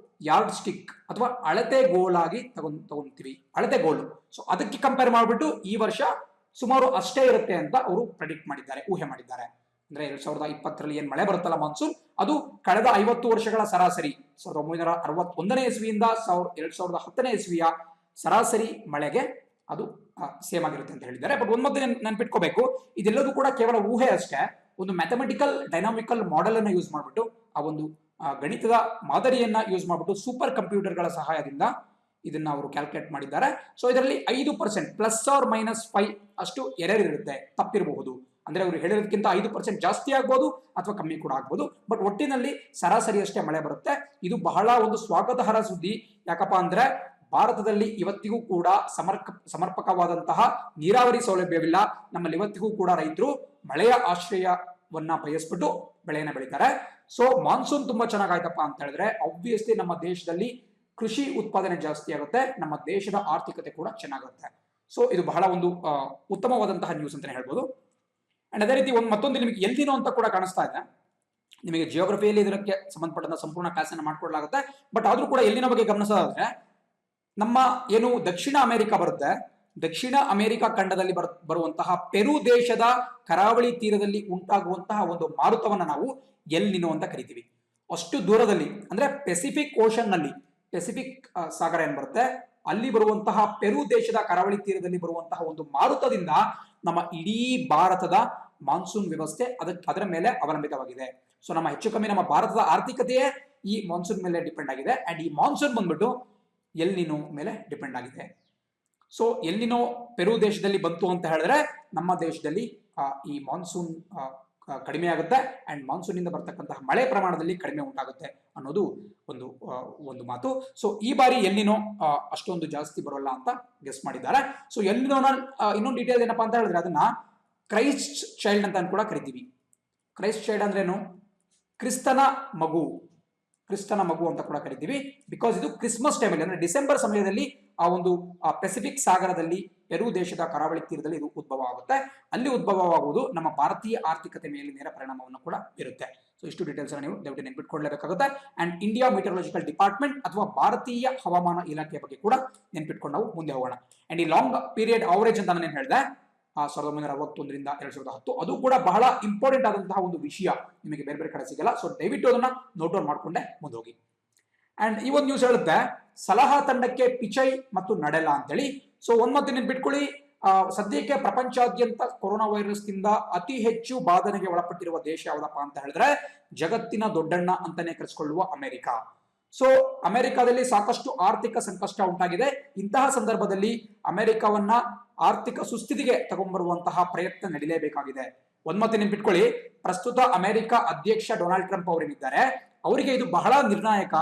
ಯಾರ್ಡ್ ಸ್ಟಿಕ್ ಅಥವಾ ಅಳತೆಗೋಲಾಗಿ ತಗೊಂತೀವಿ, ಅಳತೆಗೋಲು. ಸೊ ಅದಕ್ಕೆ ಕಂಪೇರ್ ಮಾಡಿಬಿಟ್ಟು ಈ ವರ್ಷ ಸುಮಾರು ಅಷ್ಟೇ ಇರುತ್ತೆ ಅಂತ ಅವರು ಪ್ರೆಡಿಕ್ಟ್ ಮಾಡಿದ್ದಾರೆ, ಊಹೆ ಮಾಡಿದ್ದಾರೆ. ಅಂದ್ರೆ 2020ರಲ್ಲಿ ಏನ್ ಮಳೆ ಬರುತ್ತಲ್ಲ ಮಾನ್ಸೂನ್, ಅದು ಕಳೆದ 50 ವರ್ಷಗಳ ಸರಾಸರಿ 1961ನೇ ಇಸ್ವಿಯಿಂದ 2010ನೇ ಇಸ್ವಿಯ ಸರಾಸರಿ ಮಳೆಗೆ ಅದು ಸೇಮ್ ಆಗಿರುತ್ತೆ ಅಂತ ಹೇಳಿದ್ದಾರೆ. ಬಟ್ ಒಂದು ಮತ್ತೆ ನೆನ್ಪಿಟ್ಕೋಬೇಕು, ಇದೆಲ್ಲದೂ ಕೂಡ ಕೇವಲ ಊಹೆ ಅಷ್ಟೇ. ಒಂದು ಮ್ಯಾಥಮೆಟಿಕಲ್ ಡೈನಾಮಿಕಲ್ ಮಾಡೆಲ್ ಅನ್ನು ಯೂಸ್ ಮಾಡಿಬಿಟ್ಟು, ಆ ಒಂದು ಗಣಿತದ ಮಾದರಿಯನ್ನ ಯೂಸ್ ಮಾಡಿಬಿಟ್ಟು ಸೂಪರ್ ಕಂಪ್ಯೂಟರ್ಗಳ ಸಹಾಯದಿಂದ ಇದನ್ನ ಅವರು ಕ್ಯಾಲ್ಕುಲೇಟ್ ಮಾಡಿದ್ದಾರೆ. ಸೊ ಇದರಲ್ಲಿ 5% +or-5 ಅಷ್ಟು ಎರರ್ ಇರುತ್ತೆ, ತಪ್ಪಿರಬಹುದು. ಅಂದ್ರೆ ಅವರು ಹೇಳಿರೋದಕ್ಕಿಂತ 5% ಜಾಸ್ತಿ ಆಗ್ಬೋದು ಅಥವಾ ಕಮ್ಮಿ ಕೂಡ ಆಗ್ಬೋದು. ಬಟ್ ಒಟ್ಟಿನಲ್ಲಿ ಸರಾಸರಿ ಅಷ್ಟೇ ಮಳೆ ಬರುತ್ತೆ. ಇದು ಬಹಳ ಒಂದು ಸ್ವಾಗತಾರ್ಹ ಸುದ್ದಿ. ಯಾಕಪ್ಪ ಅಂದ್ರೆ ಭಾರತದಲ್ಲಿ ಇವತ್ತಿಗೂ ಕೂಡ ಸಮರ್ಪಕವಾದಂತಹ ನೀರಾವರಿ ಸೌಲಭ್ಯವಿಲ್ಲ. ನಮ್ಮಲ್ಲಿ ಇವತ್ತಿಗೂ ಕೂಡ ರೈತರು ಮಳೆಯ ಆಶ್ರಯವನ್ನ ಬಯಸ್ಬಿಟ್ಟು ಬೆಳೆಯನ್ನ ಬೆಳೀತಾರೆ. ಸೊ ಮಾನ್ಸೂನ್ ತುಂಬಾ ಚೆನ್ನಾಗಾಯ್ತಪ್ಪ ಅಂತ ಹೇಳಿದ್ರೆ ಆಬ್ವಿಯಸ್ಲಿ ನಮ್ಮ ದೇಶದಲ್ಲಿ ಕೃಷಿ ಉತ್ಪಾದನೆ ಜಾಸ್ತಿ ಆಗುತ್ತೆ, ನಮ್ಮ ದೇಶದ ಆರ್ಥಿಕತೆ ಕೂಡ ಚೆನ್ನಾಗುತ್ತೆ. ಸೊ ಇದು ಬಹಳ ಒಂದು ಉತ್ತಮವಾದಂತಹ ನ್ಯೂಸ್ ಅಂತಾನೆ ಹೇಳ್ಬೋದು. ಅಂಡ್ ಅದೇ ರೀತಿ ಮತ್ತೊಂದು ನಿಮಗೆ ಎಲ್ನಿನೋ ಅಂತ ಕೂಡ ಕಾಣಿಸ್ತಾ ಇದೆ. ನಿಮಗೆ ಜಿಯೋಗ್ರಫಿಯಲ್ಲಿ ಇದಕ್ಕೆ ಸಂಬಂಧಪಟ್ಟಂತ ಸಂಪೂರ್ಣ ಕ್ಲಾಸ್ ಅನ್ನು ಮಾಡ್ಕೊಡ್ಲಾಗುತ್ತೆ. ಬಟ್ ಆದ್ರೂ ಕೂಡ ಎಲ್ನಿನೋ ಬಗ್ಗೆ ಗಮನಿಸೋದಾದ್ರೆ, ನಮ್ಮ ಏನು ದಕ್ಷಿಣ ಅಮೆರಿಕ ಬರುತ್ತೆ, ದಕ್ಷಿಣ ಅಮೆರಿಕ ಖಂಡದಲ್ಲಿ ಬರುವಂತಹ ಪೆರು ದೇಶದ ಕರಾವಳಿ ತೀರದಲ್ಲಿ ಉಂಟಾಗುವಂತಹ ಒಂದು ಮಾರುತವನ್ನ ನಾವು ಎಲ್ನಿನೋ ಅಂತ ಕರಿತೀವಿ. ಅಷ್ಟು ದೂರದಲ್ಲಿ ಅಂದ್ರೆ ಪೆಸಿಫಿಕ್ ಓಷನ್ ನಲ್ಲಿ, ಪೆಸಿಫಿಕ್ ಸಾಗರ ಏನ್ ಬರುತ್ತೆ ಅಲ್ಲಿ ಬರುವಂತಹ ಪೆರು ದೇಶದ ಕರಾವಳಿ ತೀರದಲ್ಲಿ ಬರುವಂತಹ ಒಂದು ಮಾರುತದಿಂದ ನಮ್ಮ ಇಡೀ ಭಾರತದ ಮಾನ್ಸೂನ್ ವ್ಯವಸ್ಥೆ ಅದರ ಮೇಲೆ ಅವಲಂಬಿತವಾಗಿದೆ. ಸೊ ನಮ್ಮ ಹೆಚ್ಚು ಕಮ್ಮಿ ನಮ್ಮ ಭಾರತದ ಆರ್ಥಿಕತೆಯೇ ಈ ಮಾನ್ಸೂನ್ ಮೇಲೆ ಡಿಪೆಂಡ್ ಆಗಿದೆ. ಅಂಡ್ ಈ ಮಾನ್ಸೂನ್ ಬಂದ್ಬಿಟ್ಟು ಎಲ್ನಿನೋ ಮೇಲೆ ಡಿಪೆಂಡ್ ಆಗಿದೆ. ಸೊ ಎಲ್ನಿನೋ ಪೆರು ದೇಶದಲ್ಲಿ ಬಂತು ಅಂತ ಹೇಳಿದ್ರೆ ನಮ್ಮ ದೇಶದಲ್ಲಿ ಈ ಮಾನ್ಸೂನ್ ಕಡಿಮೆ ಆಗುತ್ತೆ ಅಂಡ್ ಮಾನ್ಸೂನ್ ಇಂದ ಬರ್ತಕ್ಕಂತಹ ಮಳೆ ಪ್ರಮಾಣದಲ್ಲಿ ಕಡಿಮೆ ಉಂಟಾಗುತ್ತೆ ಅನ್ನೋದು ಒಂದು ಮಾತು. ಸೊ ಈ ಬಾರಿ ಎಲ್ನಿನೋ ಅಷ್ಟೊಂದು ಜಾಸ್ತಿ ಬರೋಲ್ಲ ಅಂತ ಗೆಸ್ ಮಾಡಿದ್ದಾರೆ. ಸೊ ಎಲ್ನಿನೋನ ಇನ್ನೊಂದು ಡೀಟೇಲ್ ಏನಪ್ಪಾ ಅಂತ ಹೇಳಿದ್ರೆ ಅದನ್ನ ಕ್ರೈಸ್ಟ್ ಚೈಲ್ಡ್ ಅಂತ ಕೂಡ ಕರಿತೀವಿ. ಕ್ರೈಸ್ಟ್ ಚೈಲ್ಡ್ ಅಂದ್ರೇನು? ಕ್ರಿಸ್ತನ ಮಗು ಅಂತ ಕೂಡ ಕರಿತೀವಿ. ಬಿಕಾಸ್ ಇದು ಕ್ರಿಸ್ಮಸ್ ಟೈಮಲ್ಲಿ ಅಂದ್ರೆ ಡಿಸೆಂಬರ್ ಸಮಯದಲ್ಲಿ ಆ ಒಂದು ಪೆಸಿಫಿಕ್ ಸಾಗರದಲ್ಲಿ ಪೆರು ದೇಶದ ಕರಾವಳಿ ತೀರದಲ್ಲಿ ಇದು ಉದ್ಭವ ಆಗುತ್ತೆ. ಅಲ್ಲಿ ಉದ್ಭವವಾಗುವುದು ನಮ್ಮ ಭಾರತೀಯ ಆರ್ಥಿಕತೆ ಮೇಲೆ ನೇರ ಪರಿಣಾಮವನ್ನು ಕೂಡ ಬೀರುತ್ತೆ. ಸೊ ಇಷ್ಟು ಡೀಟೇಲ್ಸ್ ನೀವು ದಯವಿಟ್ಟು ನೆನ್ಪಿಟ್ಕೊಳ್ಳಬೇಕಾಗುತ್ತೆ. ಅಂಡ್ ಇಂಡಿಯಾ ಮೆಟೆರಲಾಜಿಕಲ್ ಡಿಪಾರ್ಟ್ಮೆಂಟ್ ಅಥವಾ ಭಾರತೀಯ ಹವಾಮಾನ ಇಲಾಖೆಯ ಬಗ್ಗೆ ಕೂಡ ನೆನ್ಪಿಟ್ಕೊಂಡು ನಾವು ಮುಂದೆ ಹೋಗೋಣ. ಅಂಡ್ ಈ ಲಾಂಗ್ ಪೀರಿಯಡ್ ಅವರೇಜ್ ಅಂತ ನಾನು ಹೇಳಿದೆ 1961ರಿಂದ 2010, ಅದು ಕೂಡ ಬಹಳ ಇಂಪಾರ್ಟೆಂಟ್ ಆದಂತಹ ಒಂದು ವಿಷಯ, ನಿಮಗೆ ಬೇರೆ ಬೇರೆ ಕಡೆ ಸಿಗಲ್ಲ. ಸೊ ದಯವಿಟ್ಟು ಅದನ್ನ ನೋಟ್ ಡೌನ್ ಮಾಡ್ಕೊಂಡೆ ಮುಂದೆ ಹೋಗಿ. ಅಂಡ್ ಈ ಒಂದು ನ್ಯೂಸ್ ಹೇಳುತ್ತೆ ಸಲಹಾ ತಂಡಕ್ಕೆ ಪಿಚೈ ಮತ್ತು ನಡೆಲ ಅಂತೇಳಿ. ಸೊ ಒಂದ್ ಮತ್ತೆ ನೆನ್ಪಿಟ್ಕೊಳ್ಳಿ, ಸದ್ಯಕ್ಕೆ ಪ್ರಪಂಚಾದ್ಯಂತ ಕೊರೋನಾ ವೈರಸ್ ನಿಂದ ಅತಿ ಹೆಚ್ಚು ಬಾಧನೆಗೆ ಒಳಪಟ್ಟಿರುವ ದೇಶ ಯಾವ್ದಪ್ಪ ಅಂತ ಹೇಳಿದ್ರೆ ಜಗತ್ತಿನ ದೊಡ್ಡಣ್ಣ ಅಂತಾನೆ ಕರೆಸಿಕೊಳ್ಳುವ ಅಮೆರಿಕ. ಸೊ ಅಮೆರಿಕದಲ್ಲಿ ಸಾಕಷ್ಟು ಆರ್ಥಿಕ ಸಂಕಷ್ಟ ಉಂಟಾಗಿದೆ. ಇಂತಹ ಸಂದರ್ಭದಲ್ಲಿ ಅಮೆರಿಕವನ್ನ ಆರ್ಥಿಕ ಸುಸ್ಥಿತಿಗೆ ತಗೊಂಡ್ಬರುವಂತಹ ಪ್ರಯತ್ನ ನಡೀಲೇಬೇಕಾಗಿದೆ. ಒಂದ್ ಮತ್ತೆ ನೆನ್ಪಿಟ್ಕೊಳ್ಳಿ, ಪ್ರಸ್ತುತ ಅಮೆರಿಕ ಅಧ್ಯಕ್ಷ ಡೊನಾಲ್ಡ್ ಟ್ರಂಪ್ ಅವರೇನಿದ್ದಾರೆ ಅವರಿಗೆ ಇದು ಬಹಳ ನಿರ್ಣಾಯಕ.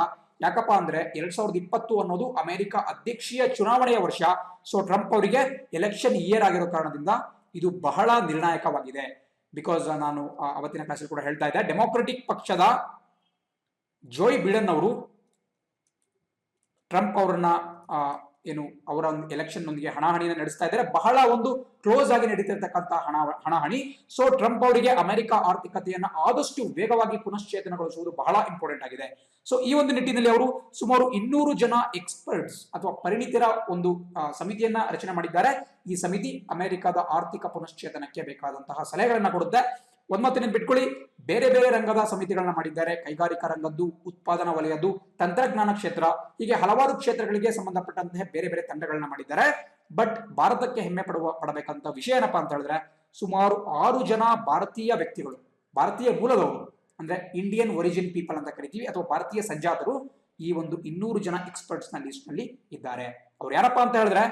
ಯಾಕಪ್ಪ ಅಂದ್ರೆ 2020 ಅನ್ನೋದು ಅಮೆರಿಕ ಅಧ್ಯಕ್ಷೀಯ ಚುನಾವಣೆಯ ವರ್ಷ. ಸೊ ಟ್ರಂಪ್ ಅವರಿಗೆ ಎಲೆಕ್ಷನ್ ಇಯರ್ ಆಗಿರೋ ಕಾರಣದಿಂದ ಇದು ಬಹಳ ನಿರ್ಣಾಯಕವಾಗಿದೆ. ಬಿಕಾಸ್ ನಾನು ಅವತ್ತಿನ ಕ್ಲಾಸಲ್ಲಿ ಕೂಡ ಹೇಳ್ತಾ ಇದ್ದೆ, ಡೆಮೊಕ್ರೆಟಿಕ್ ಪಕ್ಷದ ಜೋಯ್ ಬಿಡನ್ ಅವರು ಟ್ರಂಪ್ ಅವರನ್ನ ಅವರ ಒಂದು ಎಲೆಕ್ಷನ್ ನೊಂದಿಗೆ ಹಣಾಹಣಿಯನ್ನು ನಡೆಸ್ತಾ ಇದ್ದಾರೆ. ಬಹಳ ಒಂದು ಕ್ಲೋಸ್ ಆಗಿ ನಡೀತಿರ್ತಕ್ಕಂಥ ಹಣಾಹಣಿ. ಸೊ ಟ್ರಂಪ್ ಅವರಿಗೆ ಅಮೆರಿಕ ಆರ್ಥಿಕತೆಯನ್ನ ಆದಷ್ಟು ವೇಗವಾಗಿ ಪುನಶ್ಚೇತನಗೊಳಿಸುವುದು ಬಹಳ ಇಂಪಾರ್ಟೆಂಟ್ ಆಗಿದೆ. ಸೊ ಈ ಒಂದು ನಿಟ್ಟಿನಲ್ಲಿ ಅವರು ಸುಮಾರು 200 ಜನ ಎಕ್ಸ್ಪರ್ಟ್ಸ್ ಅಥವಾ ಪರಿಣಿತರ ಒಂದು ಸಮಿತಿಯನ್ನ ರಚನೆ ಮಾಡಿದ್ದಾರೆ. ಈ ಸಮಿತಿ ಅಮೆರಿಕದ ಆರ್ಥಿಕ ಪುನಶ್ಚೇತನಕ್ಕೆ ಬೇಕಾದಂತಹ ಸಲಹೆಗಳನ್ನ ಕೊಡುತ್ತೆ. ಒಂದ್ ಮತ್ತೆ ನೆನ್ಪಿಟ್ಕೊಳ್ಳಿ, ಬೇರೆ ಬೇರೆ ರಂಗದ ಸಮಿತಿಗಳನ್ನ ಮಾಡಿದ್ದಾರೆ. ಕೈಗಾರಿಕಾ ರಂಗದ್ದು, ಉತ್ಪಾದನಾ ವಲಯದ್ದು, ತಂತ್ರಜ್ಞಾನ ಕ್ಷೇತ್ರ, ಹೀಗೆ ಹಲವಾರು ಕ್ಷೇತ್ರಗಳಿಗೆ ಸಂಬಂಧಪಟ್ಟಂತಹ ಬೇರೆ ಬೇರೆ ತಂಡಗಳನ್ನ ಮಾಡಿದ್ದಾರೆ. ಬಟ್ ಭಾರತಕ್ಕೆ ಹೆಮ್ಮೆ ಪಡಬೇಕಂತ ವಿಷಯ ಏನಪ್ಪಾ ಅಂತ ಹೇಳಿದ್ರೆ ಸುಮಾರು 6 ಜನ ಭಾರತೀಯ ವ್ಯಕ್ತಿಗಳು, ಭಾರತೀಯ ಮೂಲದವರು, ಅಂದ್ರೆ ಇಂಡಿಯನ್ ಒರಿಜಿನ್ ಪೀಪಲ್ ಅಂತ ಕರಿತೀವಿ ಅಥವಾ ಭಾರತೀಯ ಸಂಜಾತರು ಈ ಒಂದು 200 ಜನ ಎಕ್ಸ್ಪರ್ಟ್ಸ್ ನ ಲಿಸ್ಟ್ ನಲ್ಲಿ ಇದ್ದಾರೆ. ಅವ್ರು ಯಾರಪ್ಪ ಅಂತ ಹೇಳಿದ್ರೆ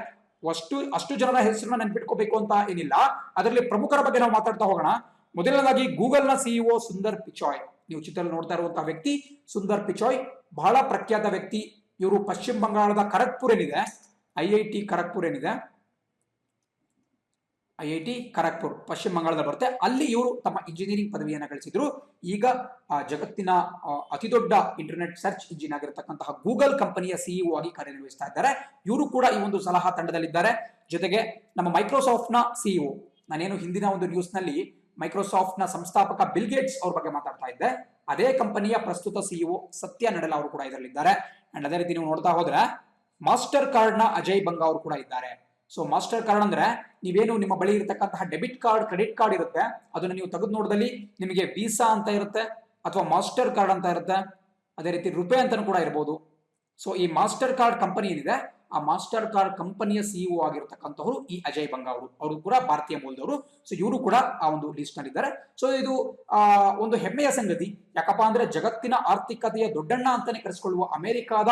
ಅಷ್ಟು ಜನರ ಹೆಸರನ್ನ ನೆನ್ಪಿಟ್ಕೋಬೇಕು ಅಂತ ಏನಿಲ್ಲ. ಅದರಲ್ಲಿ ಪ್ರಮುಖರ ಬಗ್ಗೆ ನಾವು ಮಾತಾಡ್ತಾ ಹೋಗೋಣ. ಮೊದಲನೇದಾಗಿ ಗೂಗಲ್ ನ ಸಿಇಒ ಸುಂದರ್ ಪಿಚಾಯ್, ನೀವು ಚಿತ್ರದಲ್ಲಿ ನೋಡ್ತಾ ಇರುವಂತಹ ವ್ಯಕ್ತಿ ಸುಂದರ್ ಪಿಚಾಯ್, ಬಹಳ ಪ್ರಖ್ಯಾತ ವ್ಯಕ್ತಿ. ಇವರು ಪಶ್ಚಿಮ ಬಂಗಾಳದ ಖರಗ್ಪುರ್ ಏನಿದೆ, ಐಐಟಿ ಖರಗ್ಪುರ್ ಪಶ್ಚಿಮ ಬಂಗಾಳದಲ್ಲಿ ಬರುತ್ತೆ. ಅಲ್ಲಿ ಇವರು ತಮ್ಮ ಇಂಜಿನಿಯರಿಂಗ್ ಪದವಿಯನ್ನು ಗಳಿಸಿದ್ರು. ಈಗ ಜಗತ್ತಿನ ಅತಿ ದೊಡ್ಡ ಇಂಟರ್ನೆಟ್ ಸರ್ಚ್ ಇಂಜಿನ್ ಆಗಿರತಕ್ಕಂತಹ ಗೂಗಲ್ ಕಂಪನಿಯ ಸಿಇಒ ಆಗಿ ಕಾರ್ಯನಿರ್ವಹಿಸ್ತಾ ಇದ್ದಾರೆ. ಇವರು ಕೂಡ ಈ ಒಂದು ಸಲಹಾ ತಂಡದಲ್ಲಿದ್ದಾರೆ. ಜೊತೆಗೆ ನಮ್ಮ ಮೈಕ್ರೋಸಾಫ್ಟ್ ನ ಸಿಇಒ, ನಾನೇನು ಹಿಂದಿನ ಒಂದು ನ್ಯೂಸ್ ನಲ್ಲಿ ಮೈಕ್ರೋಸಾಫ್ಟ್ ನ ಸಂಸ್ಥಾಪಕ ಬಿಲ್ ಗೇಟ್ಸ್ ಅವ್ರ ಬಗ್ಗೆ ಮಾತಾಡ್ತಾ ಇದ್ದೆ, ಅದೇ ಕಂಪನಿಯ ಪ್ರಸ್ತುತ ಸಿಇಒ ಸತ್ಯ ನಡೆಲ ಅವರು ಕೂಡ ಇದರಲ್ಲಿದ್ದಾರೆ. ಅಂಡ್ ಅದೇ ರೀತಿ ನೀವು ನೋಡ್ತಾ ಹೋದ್ರೆ ಮಾಸ್ಟರ್ ಕಾರ್ಡ್ ನ ಅಜಯ್ ಬಂಗಾ ಅವರು ಕೂಡ ಇದ್ದಾರೆ. ಸೊ ಮಾಸ್ಟರ್ ಕಾರ್ಡ್ ಅಂದ್ರೆ ನೀವೇನು ನಿಮ್ಮ ಬಳಿ ಇರತಕ್ಕಂತಹ ಡೆಬಿಟ್ ಕಾರ್ಡ್, ಕ್ರೆಡಿಟ್ ಕಾರ್ಡ್ ಇರುತ್ತೆ, ಅದನ್ನ ನೀವು ತೆಗೆದು ನೋಡಿದಲ್ಲಿ ನಿಮಗೆ ವೀಸಾ ಅಂತ ಇರುತ್ತೆ ಅಥವಾ ಮಾಸ್ಟರ್ ಕಾರ್ಡ್ ಅಂತ ಇರುತ್ತೆ, ಅದೇ ರೀತಿ ರುಪೇ ಅಂತಾನು ಕೂಡ ಇರಬಹುದು. ಸೊ ಈ ಮಾಸ್ಟರ್ ಕಾರ್ಡ್ ಕಂಪನಿ ಏನಿದೆ ಆ ಮಾಸ್ಟರ್ ಕಾರ್ಡ್ ಕಂಪನಿಯ ಸಿಇಒ ಆಗಿರತಕ್ಕಂಥವ್ರು ಈ ಅಜಯ್ ಬಂಗಾ ಅವರು ಕೂಡ ಭಾರತೀಯ ಮೂಲದವರು. ಸೊ ಇವರು ಕೂಡ ಆ ಒಂದು ಲಿಸ್ಟ್ ನಲ್ಲಿ ಇದ್ದಾರೆ. ಸೊ ಇದು ಒಂದು ಹೆಮ್ಮೆಯ ಸಂಗತಿ. ಯಾಕಪ್ಪ ಅಂದ್ರೆ ಜಗತ್ತಿನ ಆರ್ಥಿಕತೆಯ ದೊಡ್ಡಣ್ಣ ಅಂತಾನೆ ಕರೆಸಿಕೊಳ್ಳುವ ಅಮೆರಿಕಾದ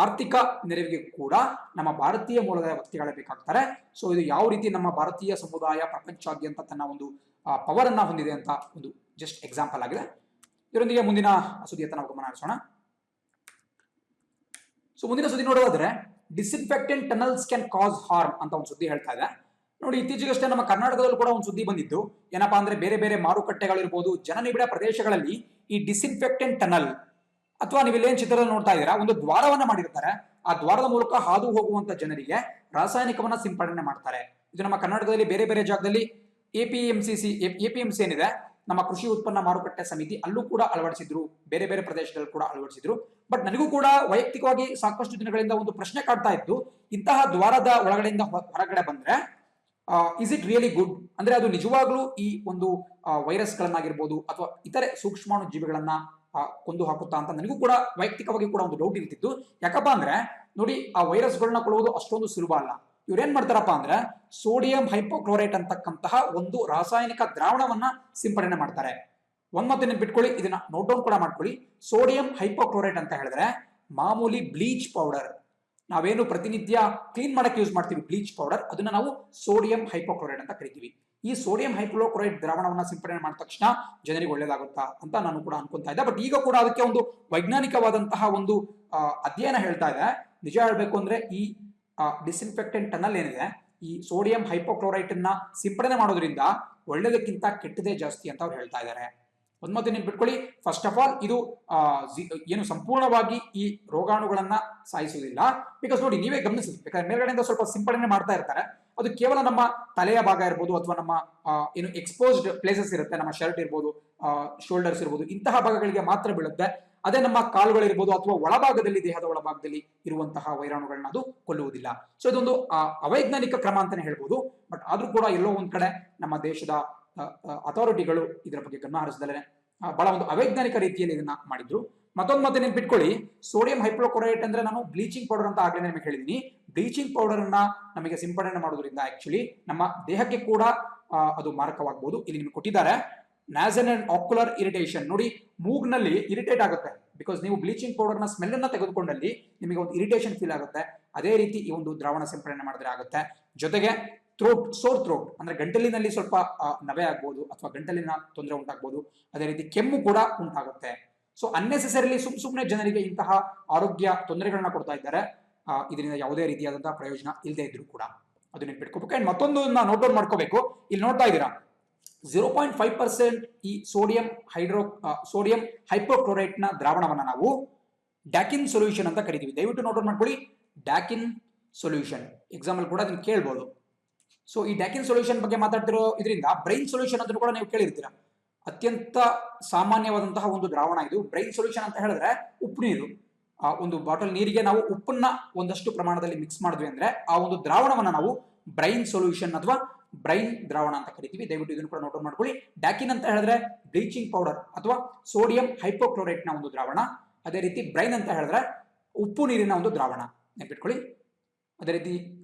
ಆರ್ಥಿಕ ನೆರವಿಗೆ ಕೂಡ ನಮ್ಮ ಭಾರತೀಯ ಮೂಲದ ವ್ಯಕ್ತಿಗಳೇ ಬೇಕಾಗ್ತಾರೆ. ಸೊ ಇದು ಯಾವ ರೀತಿ ನಮ್ಮ ಭಾರತೀಯ ಸಮುದಾಯ ಪ್ರಪಂಚಾದ್ಯಂತ ತನ್ನ ಒಂದು ಪವರ್ ಅನ್ನ ಹೊಂದಿದೆ ಅಂತ ಒಂದು ಜಸ್ಟ್ ಎಕ್ಸಾಂಪಲ್ ಆಗಿದೆ. ಇದರೊಂದಿಗೆ ಮುಂದಿನ ಸುದ್ದಿಯತ್ತ ನಾವು ಗಮನ ಹರಿಸೋಣ. ಸೊ ಮುಂದಿನ ಸುದ್ದಿ ನೋಡೋದಾದ್ರೆ, disinfectant tunnels can cause harm ಅಂತ ಒಂದು ಸುದ್ದಿ ಹೇಳ್ತಾ ಇದೆ. ನೋಡಿ, ಇತ್ತೀಚೆಗಷ್ಟೇ ನಮ್ಮ ಕರ್ನಾಟಕದಲ್ಲೂ ಕೂಡ ಒಂದು ಸುದ್ದಿ ಬಂದಿತ್ತು. ಏನಪ್ಪಾ ಅಂದ್ರೆ, ಬೇರೆ ಬೇರೆ ಮಾರುಕಟ್ಟೆಗಳಿರ್ಬೋದು, ಜನನಿಬಿಡ ಪ್ರದೇಶಗಳಲ್ಲಿ ಈ ಡಿಸ್ಇನ್ಫೆಕ್ಟೆಂಟ್ ಟನಲ್ ಅಥವಾ ನೀವು ಇಲ್ಲೇನ್ ಚಿತ್ರದಲ್ಲಿ ನೋಡ್ತಾ ಇದ್ದೀರಾ, ಒಂದು ದ್ವಾರವನ್ನ ಮಾಡಿರ್ತಾರೆ. ಆ ದ್ವಾರದ ಮೂಲಕ ಹಾದು ಹೋಗುವಂತ ಜನರಿಗೆ ರಾಸಾಯನಿಕವನ್ನ ಸಿಂಪಡಣೆ ಮಾಡ್ತಾರೆ. ಇದು ನಮ್ಮ ಕರ್ನಾಟಕದಲ್ಲಿ ಬೇರೆ ಬೇರೆ ಜಾಗದಲ್ಲಿ ಎಪಿಎಂಸಿ ಏನಿದೆ, ನಮ್ಮ ಕೃಷಿ ಉತ್ಪನ್ನ ಮಾರುಕಟ್ಟೆ ಸಮಿತಿ, ಅಲ್ಲೂ ಕೂಡ ಅಳವಡಿಸಿದ್ರು, ಬೇರೆ ಬೇರೆ ಪ್ರದೇಶದಲ್ಲಿ ಕೂಡ ಅಳವಡಿಸಿದ್ರು. ಬಟ್ ನನಗೂ ಕೂಡ ವೈಯಕ್ತಿಕವಾಗಿ ಸಾಕಷ್ಟು ದಿನಗಳಿಂದ ಒಂದು ಪ್ರಶ್ನೆ ಕಾಡ್ತಾ ಇತ್ತು, ಇಂತಹ ದ್ವಾರದ ಒಳಗಡೆಯಿಂದ ಹೊರಗಡೆ ಬಂದ್ರೆ ಇಸ್ ಇಟ್ ರಿಯಲಿ ಗುಡ್, ಅಂದ್ರೆ ಅದು ನಿಜವಾಗ್ಲೂ ಈ ಒಂದು ವೈರಸ್ ಗಳನ್ನಾಗಿರ್ಬೋದು ಅಥವಾ ಇತರೆ ಸೂಕ್ಷ್ಮಾಣು ಜೀವಿಗಳನ್ನ ಕೊಂದು ಹಾಕುತ್ತಾ ಅಂತ ನನಗೂ ಕೂಡ ವೈಯಕ್ತಿಕವಾಗಿ ಕೂಡ ಒಂದು ಡೌಟ್ ಇರ್ತಿತ್ತು. ಯಾಕಪ್ಪ ಅಂದ್ರೆ ನೋಡಿ, ಆ ವೈರಸ್ಗಳನ್ನ ಕೊಡುವುದು ಅಷ್ಟೊಂದು ಸುಲಭ ಅಲ್ಲ. ಇವ್ರೇನ್ ಮಾಡ್ತಾರಪ್ಪ ಅಂದ್ರೆ, ಸೋಡಿಯಂ ಹೈಪೋಕ್ಲೋರೈಟ್ ಅಂತಕ್ಕಂತಹ ಒಂದು ರಾಸಾಯನಿಕ ದ್ರಾವಣವನ್ನ ಸಿಂಪಡಣೆ ಮಾಡ್ತಾರೆ. ಒಂದ್ ಮತ್ತೆ ನೆನ್ಪಿಟ್ಕೊಳ್ಳಿ, ಇದನ್ನ ನೋಟ್ ಡೌನ್ ಕೂಡ ಮಾಡ್ಕೊಳ್ಳಿ. ಸೋಡಿಯಂ ಹೈಪೋಕ್ಲೋರೈಟ್ ಅಂತ ಹೇಳಿದ್ರೆ ಮಾಮೂಲಿ ಬ್ಲೀಚ್ ಪೌಡರ್, ನಾವೇನು ಪ್ರತಿನಿತ್ಯ ಕ್ಲೀನ್ ಮಾಡಕ್ಕೆ ಯೂಸ್ ಮಾಡ್ತೀವಿ ಬ್ಲೀಚ್ ಪೌಡರ್, ಅದನ್ನ ನಾವು ಸೋಡಿಯಂ ಹೈಪೋಕ್ಲೋರೈಟ್ ಅಂತ ಕರಿತೀವಿ. ಈ ಸೋಡಿಯಂ ಹೈಪೋಕ್ಲೋರೈಟ್ ದ್ರಾವಣವನ್ನ ಸಿಂಪಡಣೆ ಮಾಡಿದ ತಕ್ಷಣ ಜನರಿಗೆ ಒಳ್ಳೇದಾಗುತ್ತಾ ಅಂತ ನಾನು ಕೂಡ ಅನ್ಕೊಂತಾ ಇದ್ದೆ. ಬಟ್ ಈಗ ಕೂಡ ಅದಕ್ಕೆ ಒಂದು ವೈಜ್ಞಾನಿಕವಾದಂತಹ ಒಂದು ಅಧ್ಯಯನ ಹೇಳ್ತಾ ಇದೆ. ನಿಜ ಹೇಳ್ಬೇಕು ಅಂದ್ರೆ, ಈ ಡಿಸ್ಇನ್ಫೆಕ್ಟೆಂಟ್ ಟನಲ್ ಏನಿದೆ, ಈ ಸೋಡಿಯಂ ಹೈಪೋಕ್ಲೋರೈಟ್ ಅನ್ನ ಸಿಂಪಡಣೆ ಮಾಡೋದ್ರಿಂದ ಒಳ್ಳೇದಕ್ಕಿಂತ ಕೆಟ್ಟದೇ ಜಾಸ್ತಿ ಅಂತ ಅವ್ರು ಹೇಳ್ತಾ ಇದ್ದಾರೆ. ಒಂದ್ ಮತ್ತೆ ನೆನ್ಪಿಟ್ಕೊಳ್ಳಿ, ಫಸ್ಟ್ ಆಫ್ ಆಲ್ ಇದು ಏನು ಸಂಪೂರ್ಣವಾಗಿ ಈ ರೋಗಾಣುಗಳನ್ನ ಸಾಯಿಸುವುದಿಲ್ಲ. ಬಿಕಾಸ್ ನೋಡಿ, ನೀವೇ ಗಮನಿಸಿದ್ರಿ, ಬೇಕಾದ್ರೆ ಮೇಲ್ಗಡೆಯಿಂದ ಸ್ವಲ್ಪ ಸಿಂಪಡಣೆ ಮಾಡ್ತಾ ಇರ್ತಾರೆ, ಅದು ಕೇವಲ ನಮ್ಮ ತಲೆಯ ಭಾಗ ಇರ್ಬೋದು ಅಥವಾ ನಮ್ಮ ಏನು ಎಕ್ಸ್ಪೋಸ್ಡ್ ಪ್ಲೇಸಸ್ ಇರುತ್ತೆ, ನಮ್ಮ ಶರ್ಟ್ ಇರ್ಬೋದು, ಶೋಲ್ಡರ್ಸ್ ಇರ್ಬೋದು, ಇಂತಹ ಭಾಗಗಳಿಗೆ ಮಾತ್ರ ಬೀಳುತ್ತೆ. ಅದೇ ನಮ್ಮ ಕಾಲುಗಳಿರ್ಬೋದು ಅಥವಾ ಒಳಭಾಗದಲ್ಲಿ, ದೇಹದ ಒಳಭಾಗದಲ್ಲಿ ಇರುವಂತಹ ವೈರಾಣುಗಳನ್ನ ಅದು ಕೊಲ್ಲುವುದಿಲ್ಲ. ಸೊ ಇದೊಂದು ಅವೈಜ್ಞಾನಿಕ ಕ್ರಮ ಅಂತಾನೆ ಹೇಳ್ಬೋದು. ಬಟ್ ಆದ್ರೂ ಕೂಡ ಎಲ್ಲೋ ಒಂದ್ ಕಡೆ ನಮ್ಮ ದೇಶದ ಅಥಾರಿಟಿಗಳು ಇದರ ಬಗ್ಗೆ ಗಮನ ಹರಿಸದಲ್ಲೇ ಬಹಳ ಒಂದು ಅವೈಜ್ಞಾನಿಕ ರೀತಿಯಲ್ಲಿ ಇದನ್ನ ಮಾಡಿದ್ರು. ಮತ್ತೊಂದು ಮತ್ತೆ ನೆನ್ಪಿಟ್ಕೊಳ್ಳಿ, ಸೋಡಿಯಂ ಹೈಪೋಕ್ಲೋರೈಟ್ ಅಂದ್ರೆ ನಾನು ಬ್ಲೀಚಿಂಗ್ ಪೌಡರ್ ಅಂತ ಆಗ್ಲೇ ನಿಮಗೆ ಹೇಳಿದೀನಿ. ಬ್ಲೀಚಿಂಗ್ ಪೌಡರ್ ಅನ್ನ ನಮಗೆ ಸಿಂಪಡಣೆ ಮಾಡೋದ್ರಿಂದ ಆಕ್ಚುಲಿ ನಮ್ಮ ದೇಹಕ್ಕೆ ಕೂಡ ಅದು ಮಾರಕವಾಗಬಹುದು. ಇಲ್ಲಿ ನಿಮ್ಗೆ ಕೊಟ್ಟಿದ್ದಾರೆ ನ್ಯಾಸಲ್ ಅಂಡ್ ಆಕ್ಯುಲರ್ ಇರಿಟೇಷನ್. ನೋಡಿ, ಮೂಗ್ನಲ್ಲಿ ಇರಿಟೇಟ್ ಆಗುತ್ತೆ, ಬಿಕಾಸ್ ನೀವು ಬ್ಲೀಚಿಂಗ್ ಪೌಡರ್ ನ ಸ್ಮೆಲ್ ಅನ್ನ ತೆಗೆದುಕೊಂಡಲ್ಲಿ ನಿಮಗೆ ಒಂದು ಇರಿಟೇಷನ್ ಫೀಲ್ ಆಗುತ್ತೆ. ಅದೇ ರೀತಿ ಈ ಒಂದು ದ್ರಾವಣ ಸಿಂಪಡಣೆ ಮಾಡಿದ್ರೆ ಆಗುತ್ತೆ. ಜೊತೆಗೆ ಸೋರ್ ಥ್ರೋಟ್ ಅಂದ್ರೆ ಗಂಟಲಿನಲ್ಲಿ ಸ್ವಲ್ಪ ನವೆ ಆಗ್ಬೋದು ಅಥವಾ ಗಂಟಲಿನ ತೊಂದರೆ ಉಂಟಾಗಬಹುದು. ಅದೇ ರೀತಿ ಕೆಮ್ಮು ಕೂಡ ಉಂಟಾಗುತ್ತೆ. ಸೊ ಅನ್ನೆಸೆಸರಿಲಿ ಸುಮ್ಮನೆ ಜನರಿಗೆ ಇಂತಹ ಆರೋಗ್ಯ ತೊಂದರೆಗಳನ್ನ ಕೊಡ್ತಾ ಇದ್ದಾರೆ. ಇದರಿಂದ ಯಾವುದೇ ರೀತಿಯಾದಂತಹ ಪ್ರಯೋಜನ ಇಲ್ಲದೆ ಇದ್ರು ಕೂಡ ಅದು ನೆನ್ಪಿಟ್ಕೋಬೇಕು. ಅಂಡ್ ಮತ್ತೊಂದು ನೋಟ್ ಡೌನ್ ಮಾಡ್ಕೋಬೇಕು. ಇಲ್ಲಿ ನೋಡ್ತಾ ಇದ್ದೀರಾ 0.5% ಈ ಸೋಡಿಯಂ ಹೈಪೋಕ್ಲೋರೈಟ್ ನ ದ್ರಾವಣವನ್ನ ನಾವು ಡ್ಯಾಕಿನ್ ಸೊಲ್ಯೂಷನ್ ಅಂತ ಕರಿತೀವಿ. ದಯವಿಟ್ಟು ನೋಟ್ ಡೌನ್ ಮಾಡ್ಕೊಳ್ಳಿ, ಡ್ಯಾಕಿನ್ ಸೊಲ್ಯೂಷನ್. ಎಕ್ಸಾಂಪಲ್ ಕೂಡ ಅದನ್ನ ಕೇಳ್ಬೋದು. ಸೊ ಈ ಡ್ಯಾಕಿನ್ ಸೊಲ್ಯೂಷನ್ ಬಗ್ಗೆ ಮಾತಾಡ್ತಿರೋ ಇದರಿಂದ ಬ್ರೈನ್ ಸೊಲ್ಯೂಷನ್ ಅಂತ ಕೂಡ ನೀವು ಕೇಳಿರ್ತೀರಾ. ಅತ್ಯಂತ ಸಾಮಾನ್ಯವಾದಂತಹ ಒಂದು ದ್ರಾವಣ ಇದು. ಬ್ರೈನ್ ಸೊಲ್ಯೂಷನ್ ಅಂತ ಹೇಳಿದ್ರೆ ಉಪ್ಪು ನೀರು. ಒಂದು ಬಾಟಲ್ ನೀರಿಗೆ ನಾವು ಉಪ್ಪನ್ನ ಒಂದಷ್ಟು ಪ್ರಮಾಣದಲ್ಲಿ ಮಿಕ್ಸ್ ಮಾಡಿದ್ವಿ ಅಂದ್ರೆ ಆ ಒಂದು ದ್ರಾವಣವನ್ನ ನಾವು ಬ್ರೈನ್ ಸೊಲ್ಯೂಷನ್ ಅಥವಾ ಬ್ರೈನ್ ದ್ರಾವಣ ಅಂತ ಕರಿತೀವಿ. ದಯವಿಟ್ಟು ಇದನ್ನು ಕೂಡ ನೋಟ್ ಮಾಡ್ಕೊಳ್ಳಿ. ಡ್ಯಾಕಿನ್ ಅಂತ ಹೇಳಿದ್ರೆ ಬ್ಲೀಚಿಂಗ್ ಪೌಡರ್ ಅಥವಾ ಸೋಡಿಯಂ ಹೈಪೋಕ್ಲೋರೈಟ್ ನ ಒಂದು ದ್ರಾವಣ. ಅದೇ ರೀತಿ ಬ್ರೈನ್ ಅಂತ ಹೇಳಿದ್ರೆ ಉಪ್ಪು ನೀರಿನ ಒಂದು ದ್ರಾವಣ, ನೆನ್ಪಿಟ್ಕೊಳ್ಳಿ. ಅದೇ ರೀತಿ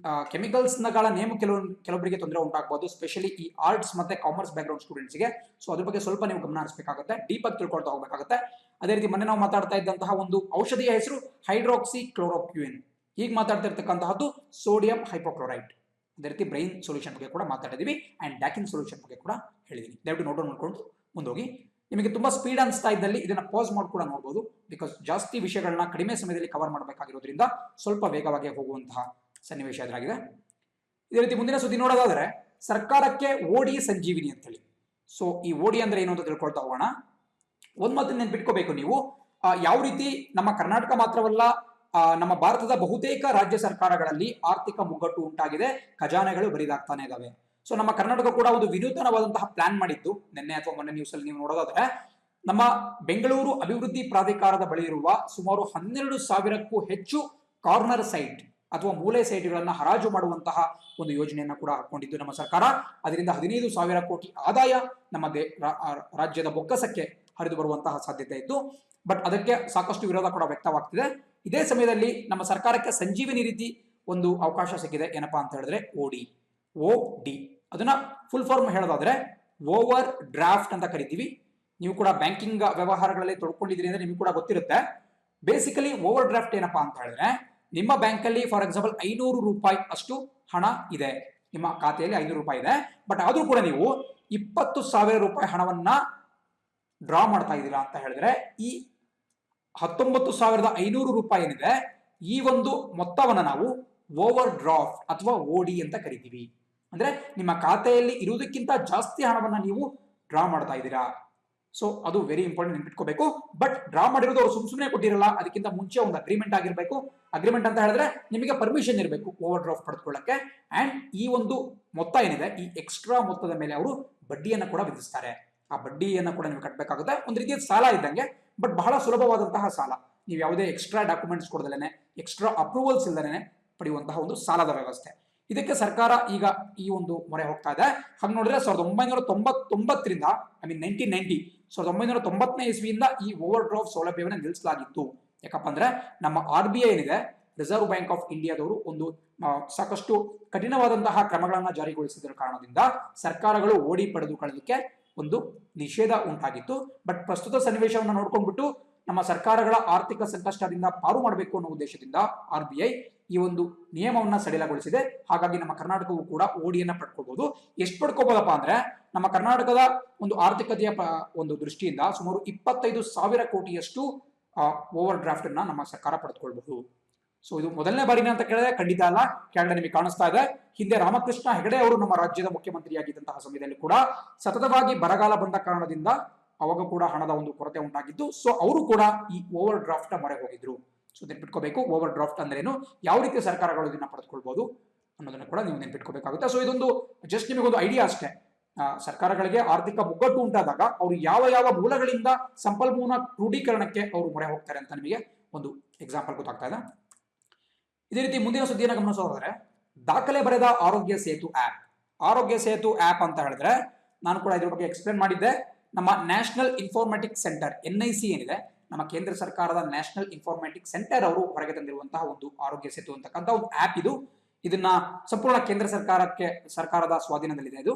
ಕೆಮಿಕಲ್ಸ್ ನಗಳ ನೇಮ್ ಕೆಲವೊಬ್ಬರಿಗೆ ತೊಂದರೆ ಉಂಟಾಗಬಹುದು, ಸ್ಪೆಷಲಿ ಈ ಆರ್ಟ್ಸ್ ಮತ್ತೆ ಕಾಮರ್ಸ್ ಬ್ಯಾಕ್ಗ್ರೌಂಡ್ ಸ್ಟೂಡೆಂಟ್ಸ್ಗೆ. ಸೊ ಅದ್ರ ಬಗ್ಗೆ ಸ್ವಲ್ಪ ನೀವು ಗಮನ ಹರಿಸಬೇಕಾಗುತ್ತೆ, ಡೀಪ್ ಆಗಿ ತಿಳ್ಕೊಳ್ತಾ ಹೋಗಬೇಕಾಗುತ್ತೆ. ಅದೇ ರೀತಿ ಮೊನ್ನೆ ನಾವು ಮಾತಾಡ್ತಾ ಇದ್ದಂತಹ ಒಂದು ಔಷಧಿಯ ಹೆಸರು ಹೈಡ್ರಾಕ್ಸಿ ಕ್ಲೋರೋಕ್ವಿನ್. ಈಗ ಮಾತಾಡ್ತಾ ಇರ್ತಕ್ಕಂತಹದ್ದು ಸೋಡಿಯಂ ಹೈಪೋಕ್ಲೋರೈಟ್. ಅದೇ ರೀತಿ ಬ್ರೈನ್ ಸೊಲ್ಯೂಷನ್ ಬಗ್ಗೆ ಕೂಡ ಮಾತಾಡಿದೀವಿ ಅಂಡ್ ಡ್ಯಾಕಿನ್ ಸೊಲ್ಯೂಷನ್ ಬಗ್ಗೆ ಕೂಡ ಹೇಳಿದೀನಿ. ದಯವಿಟ್ಟು ನೋಟ್ ಮಾಡ್ಕೊಂಡು ಮುಂದೋಗಿ. ನಿಮಗೆ ತುಂಬಾ ಸ್ಪೀಡ್ ಅನಿಸ್ತಾ ಇದ್ದಲ್ಲಿ ಇದನ್ನ ಪಾಸ್ ಮಾಡಿ ಕೂಡ ನೋಡಬಹುದು, ಬಿಕಾಸ್ ಜಾಸ್ತಿ ವಿಷಯಗಳನ್ನ ಕಡಿಮೆ ಸಮಯದಲ್ಲಿ ಕವರ್ ಮಾಡಬೇಕಾಗಿರೋದ್ರಿಂದ ಸ್ವಲ್ಪ ವೇಗವಾಗಿ ಹೋಗುವಂತಹ ಸನ್ನಿವೇಶ ಎದುರಾಗಿದೆ. ಇದೇ ರೀತಿ ಮುಂದಿನ ಸುದ್ದಿ ನೋಡೋದಾದ್ರೆ, ಸರ್ಕಾರಕ್ಕೆ ಓಡಿ ಸಂಜೀವಿನಿ ಅಂತ ಹೇಳಿ. ಸೊ ಈ ಓಡಿ ಅಂದ್ರೆ ಏನು ಅಂತ ತಿಳ್ಕೊಳ್ತಾ ಹೋಗೋಣ. ಒಂದ್ ಮಾತನ್ನ ನೆನ್ಪಿಟ್ಕೋಬೇಕು ನೀವು, ಯಾವ ರೀತಿ ನಮ್ಮ ಕರ್ನಾಟಕ ಮಾತ್ರವಲ್ಲ, ನಮ್ಮ ಭಾರತದ ಬಹುತೇಕ ರಾಜ್ಯ ಸರ್ಕಾರಗಳಲ್ಲಿ ಆರ್ಥಿಕ ಮುಗ್ಗಟ್ಟು ಉಂಟಾಗಿದೆ, ಖಜಾನೆಗಳು ಬರಿದಾಗ್ತಾನೆ ಇದಾವೆ. ಸೊ ನಮ್ಮ ಕರ್ನಾಟಕ ಕೂಡ ಒಂದು ವಿನೂತನವಾದಂತಹ ಪ್ಲಾನ್ ಮಾಡಿದ್ದು. ನಿನ್ನೆ ಅಥವಾ ಮೊನ್ನೆ ನ್ಯೂಸ್ ಅಲ್ಲಿ ನೀವು ನೋಡೋದಾದ್ರೆ, ನಮ್ಮ ಬೆಂಗಳೂರು ಅಭಿವೃದ್ಧಿ ಪ್ರಾಧಿಕಾರದ ಬಳಿ ಇರುವ ಸುಮಾರು 12,000ಕ್ಕೂ ಹೆಚ್ಚು ಕಾರ್ನರ್ ಸೈಟ್ ಅಥವಾ ಮೂಲೆ ಸೈಟ್ಗಳನ್ನ ಹರಾಜು ಮಾಡುವಂತಹ ಒಂದು ಯೋಜನೆಯನ್ನ ಕೂಡ ಹಾಕೊಂಡಿದ್ದು ನಮ್ಮ ಸರ್ಕಾರ. ಅದರಿಂದ 15,000 ಕೋಟಿ ಆದಾಯ ನಮ್ಮ ರಾಜ್ಯದ ಬೊಕ್ಕಸಕ್ಕೆ ಹರಿದು ಬರುವಂತಹ ಸಾಧ್ಯತೆ ಇತ್ತು. ಬಟ್ ಅದಕ್ಕೆ ಸಾಕಷ್ಟು ವಿರೋಧ ಕೂಡ ವ್ಯಕ್ತವಾಗ್ತಿದೆ. ಇದೇ ಸಮಯದಲ್ಲಿ ನಮ್ಮ ಸರ್ಕಾರಕ್ಕೆ ಸಂಜೀವಿನಿ ರೀತಿ ಒಂದು ಅವಕಾಶ ಸಿಕ್ಕಿದೆ. ಏನಪ್ಪಾ ಅಂತ ಹೇಳಿದ್ರೆ OD. ಅದನ್ನ ಫುಲ್ ಫಾರ್ಮ್ ಹೇಳೋದಾದ್ರೆ ಓವರ್ ಡ್ರಾಫ್ಟ್ ಅಂತ ಕರಿತೀವಿ. ನೀವು ಕೂಡ ಬ್ಯಾಂಕಿಂಗ್ ವ್ಯವಹಾರಗಳಲ್ಲಿ ತೊಡ್ಕೊಂಡಿದ್ದೀರಿ ಅಂದ್ರೆ ನಿಮ್ಗೆ ಕೂಡ ಗೊತ್ತಿರುತ್ತೆ. ಬೇಸಿಕಲಿ ಓವರ್ ಡ್ರಾಫ್ಟ್ ಏನಪ್ಪಾ ಅಂತ ಹೇಳಿದ್ರೆ, ನಿಮ್ಮ ಬ್ಯಾಂಕ್ ಅಲ್ಲಿ ಫಾರ್ ಎಕ್ಸಾಂಪಲ್ 500 ರೂಪಾಯಿ ಅಷ್ಟು ಹಣ ಇದೆ, ನಿಮ್ಮ ಖಾತೆಯಲ್ಲಿ 500 ರೂಪಾಯಿ ಇದೆ. ಬಟ್ ಆದ್ರೂ ಕೂಡ ನೀವು 20,000 ರೂಪಾಯಿ ಹಣವನ್ನ ಡ್ರಾ ಮಾಡ್ತಾ ಇದ್ದೀರಾ ಅಂತ ಹೇಳಿದ್ರೆ, ಈ 19,500 ರೂಪಾಯಿ ಏನಿದೆ, ಈ ಒಂದು ಮೊತ್ತವನ್ನ ನಾವು ಓವರ್ ಡ್ರಾಫ್ಟ್ ಅಥವಾ OD ಅಂತ ಕರಿತೀವಿ. ಅಂದ್ರೆ ನಿಮ್ಮ ಖಾತೆಯಲ್ಲಿ ಇರುವುದಕ್ಕಿಂತ ಜಾಸ್ತಿ ಹಣವನ್ನ ನೀವು ಡ್ರಾ ಮಾಡ್ತಾ ಇದ್ದೀರಾ. ಸೊ ಅದು ವೆರಿ ಇಂಪಾರ್ಟೆಂಟ್, ನೆನ್ಪಿಟ್ಕೋಬೇಕು. ಬಟ್ ಡ್ರಾ ಮಾಡಿರೋದು ಅವ್ರು ಸುಮ್ಮನೆ ಕೊಟ್ಟಿರಲ್ಲ, ಅದಕ್ಕಿಂತ ಮುಂಚೆ ಒಂದು ಅಗ್ರಿಮೆಂಟ್ ಆಗಿರ್ಬೇಕು. ಅಗ್ರಿಮೆಂಟ್ ಅಂತ ಹೇಳಿದ್ರೆ ನಿಮಗೆ ಪರ್ಮಿಷನ್ ಇರಬೇಕು ಓವರ್ ಡ್ರಾಫ್ಟ್ ಪಡೆದುಕೊಳ್ಳಕ್ಕೆ. ಅಂಡ್ ಈ ಒಂದು ಮೊತ್ತ ಏನಿದೆ, ಈ ಎಕ್ಸ್ಟ್ರಾ ಮೊತ್ತದ ಮೇಲೆ ಅವರು ಬಡ್ಡಿಯನ್ನು ಕೂಡ ವಿಧಿಸ್ತಾರೆ. ಆ ಬಡ್ಡಿಯನ್ನು ಕೂಡ ನೀವು ಕಟ್ಟಬೇಕಾಗುತ್ತೆ. ಒಂದು ರೀತಿಯ ಸಾಲ ಇದ್ದಂಗೆ, ಬಟ್ ಬಹಳ ಸುಲಭವಾದಂತಹ ಸಾಲ. ನೀವು ಯಾವುದೇ ಎಕ್ಸ್ಟ್ರಾ ಡಾಕ್ಯುಮೆಂಟ್ಸ್ ಕೊಡದಲೇನೆ, ಎಕ್ಸ್ಟ್ರಾ ಅಪ್ರೂವಲ್ಸ್ ಇಲ್ಲದೇನೆ ಪಡೆಯುವಂತಹ ಒಂದು ಸಾಲದ ವ್ಯವಸ್ಥೆ. ಇದಕ್ಕೆ ಸರ್ಕಾರ ಈಗ ಈ ಒಂದು ಮೊರೆ ಹೋಗ್ತಾ ಇದೆ. ಹಾಗೆ ನೋಡಿದ್ರೆ 1999ರಿಂದ 1990 ಇಸ್ವಿಯಿಂದ ಈ ಓವರ್ ಡ್ರಾಫ್ಟ್ ಸೌಲಭ್ಯವನ್ನು ನಿಲ್ಲಿಸಲಾಗಿತ್ತು. ಯಾಕಪ್ಪ ಅಂದ್ರೆ ನಮ್ಮ RBI ಏನಿದೆ, ರಿಸರ್ವ್ ಬ್ಯಾಂಕ್ ಆಫ್ ಇಂಡಿಯಾದವರು ಒಂದು ಸಾಕಷ್ಟು ಕಠಿಣವಾದಂತಹ ಕ್ರಮಗಳನ್ನ ಜಾರಿಗೊಳಿಸಿದ ಕಾರಣದಿಂದ ಸರ್ಕಾರಗಳು OD ಪಡೆದುಕೊಳ್ಳಲಿಕ್ಕೆ ಒಂದು ನಿಷೇಧ ಉಂಟಾಗಿತ್ತು. ಬಟ್ ಪ್ರಸ್ತುತ ಸನ್ನಿವೇಶವನ್ನು ನೋಡ್ಕೊಂಡ್ಬಿಟ್ಟು ನಮ್ಮ ಸರ್ಕಾರಗಳ ಆರ್ಥಿಕ ಸಂಕಷ್ಟದಿಂದ ಪಾರು ಮಾಡಬೇಕು ಅನ್ನೋ ಉದ್ದೇಶದಿಂದ RBI ಈ ಒಂದು ನಿಯಮವನ್ನ ಸಡಿಲಗೊಳಿಸಿದೆ. ಹಾಗಾಗಿ ನಮ್ಮ ಕರ್ನಾಟಕವು ಕೂಡ ODಯನ್ನ ಪಡ್ಕೋಬಹುದು. ಎಷ್ಟು ಪಡ್ಕೋಬಹುದಪ್ಪ ಅಂದ್ರೆ, ನಮ್ಮ ಕರ್ನಾಟಕದ ಒಂದು ಆರ್ಥಿಕತೆಯ ಒಂದು ದೃಷ್ಟಿಯಿಂದ ಸುಮಾರು 25,000 ಕೋಟಿಯಷ್ಟು ಓವರ್ ಡ್ರಾಫ್ಟ್ ಅನ್ನ ನಮ್ಮ ಸರ್ಕಾರ ಪಡೆದುಕೊಳ್ಳಬಹುದು. ಸೊ ಇದು ಮೊದಲನೇ ಬಾರಿನ ಅಂತ ಕೇಳಿದ್ರೆ ಖಂಡಿತ ಅಲ್ಲ. ಕೆಳಗಡೆ ನಿಮಗೆ ಕಾಣಿಸ್ತಾ ಇದೆ, ಹಿಂದೆ ರಾಮಕೃಷ್ಣ ಹೆಗಡೆ ಅವರು ನಮ್ಮ ರಾಜ್ಯದ ಮುಖ್ಯಮಂತ್ರಿಯಾಗಿದ್ದಂತಹ ಸಮಯದಲ್ಲಿ ಕೂಡ ಸತತವಾಗಿ ಬರಗಾಲ ಬಂದ ಕಾರಣದಿಂದ ಅವಾಗ ಕೂಡ ಹಣದ ಒಂದು ಕೊರತೆ ಉಂಟಾಗಿದ್ದು. ಸೊ ಅವರು ಕೂಡ ಈ ಓವರ್ ಡ್ರಾಫ್ಟ್ ಮೊರೆ ಹೋಗಿದ್ರು. ಸೊ ನೆನ್ಪಿಟ್ಕೋಬೇಕು, ಓವರ್ ಡ್ರಾಫ್ಟ್ ಅಂದ್ರೇನು, ಯಾವ ರೀತಿ ಸರ್ಕಾರಗಳು ಇದನ್ನ ಪಡೆದುಕೊಳ್ಬಹುದು ಅನ್ನೋದನ್ನ ಕೂಡ ನೀವು ನೆನ್ಪಿಟ್ಕೋಬೇಕಾಗುತ್ತೆ. ಸೊ ಇದೊಂದು ಜಸ್ಟ್ ನಿಮಗೊಂದು ಐಡಿಯಾ ಅಷ್ಟೇ. ಸರ್ಕಾರಗಳಿಗೆ ಆರ್ಥಿಕ ಮುಗ್ಗಟ್ಟು ಉಂಟಾದಾಗ ಅವರು ಯಾವ ಯಾವ ಮೂಲಗಳಿಂದ ಸಂಪನ್ಮೂಲ ಕ್ರೋಢೀಕರಣಕ್ಕೆ ಅವರು ಮೊರೆ ಹೋಗ್ತಾರೆ ಅಂತ ನಿಮಗೆ ಒಂದು ಎಕ್ಸಾಂಪಲ್ ಗೊತ್ತಾಗ್ತಾ ಇದೆ. ಇದೇ ರೀತಿ ಮುಂದಿನ ಸುದ್ದಿಯನ್ನು ಗಮನಿಸೋದಾದ್ರೆ, ದಾಖಲೆ ಬರೆದ ಆರೋಗ್ಯ ಸೇತು ಆಪ್. ಆರೋಗ್ಯ ಸೇತು ಆಪ್ ಅಂತ ಹೇಳಿದ್ರೆ ನಾನು ಕೂಡ ಇದ್ರ ಬಗ್ಗೆ ಎಕ್ಸ್ಪ್ಲೇನ್ ಮಾಡಿದ್ದೆ. ನಮ್ಮ ನ್ಯಾಷನಲ್ ಇನ್ಫಾರ್ಮ್ಯಾಟಿಕ್ಸ್ ಸೆಂಟರ್ NIC ಏನಿದೆ, ನಮ್ಮ ಕೇಂದ್ರ ಸರ್ಕಾರದ ನ್ಯಾಷನಲ್ ಇನ್ಫಾರ್ಮ್ಯಾಟಿಕ್ಸ್ ಸೆಂಟರ್ ಅವರು ಹೊರಗೆ ತಂದಿರುವಂತಹ ಒಂದು ಆರೋಗ್ಯ ಸೇತು ಅಂತಕ್ಕಂಥ ಒಂದು ಆಪ್ ಇದು. ಇದನ್ನ ಸಂಪೂರ್ಣ ಕೇಂದ್ರ ಸರ್ಕಾರದ ಸ್ವಾಧೀನದಲ್ಲಿದೆ. ಇದು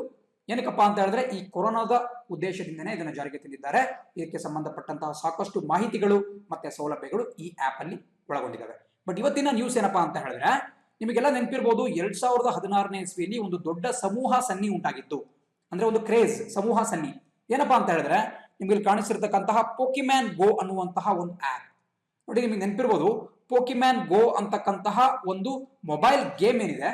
ಏನಕ್ಕಪ್ಪ ಅಂತ ಹೇಳಿದ್ರೆ, ಈ ಕೊರೋನಾದ ಉದ್ದೇಶದಿಂದನೇ ಇದನ್ನು ಜಾರಿಗೆ ತಂದಿದ್ದಾರೆ. ಇದಕ್ಕೆ ಸಂಬಂಧಪಟ್ಟಂತಹ ಸಾಕಷ್ಟು ಮಾಹಿತಿಗಳು ಮತ್ತೆ ಸೌಲಭ್ಯಗಳು ಈ ಆಪ್ ಅಲ್ಲಿ ಒಳಗೊಂಡಿದ್ದಾವೆ. ಬಟ್ ಇವತ್ತಿನ ನ್ಯೂಸ್ ಏನಪ್ಪಾ ಅಂತ ಹೇಳಿದ್ರೆ, ನಿಮಗೆಲ್ಲ ನೆನಪಿರ್ಬೋದು, 2016ನೇ ಇಸ್ವಿಯಲ್ಲಿ ಒಂದು ದೊಡ್ಡ ಸಮೂಹ ಸನ್ನಿ ಉಂಟಾಗಿತ್ತು. ಅಂದ್ರೆ ಒಂದು ಕ್ರೇಜ್, ಸಮೂಹ ಸನ್ನಿ. ಏನಪ್ಪಾ ಅಂತ ಹೇಳಿದ್ರೆ, ನಿಮ್ಗೆ ಕಾಣಿಸಿರ್ತಕ್ಕಂತಹ ಪೋಕಿಮ್ಯಾನ್ ಗೋ ಅನ್ನುವಂತಹ ಒಂದು ಆಪ್ ನೋಡಿ. ನಿಮಗೆ ನೆನಪಿರ್ಬೋದು, ಪೋಕಿಮ್ಯಾನ್ ಗೋ ಅಂತಕ್ಕಂತಹ ಒಂದು ಮೊಬೈಲ್ ಗೇಮ್ ಏನಿದೆ,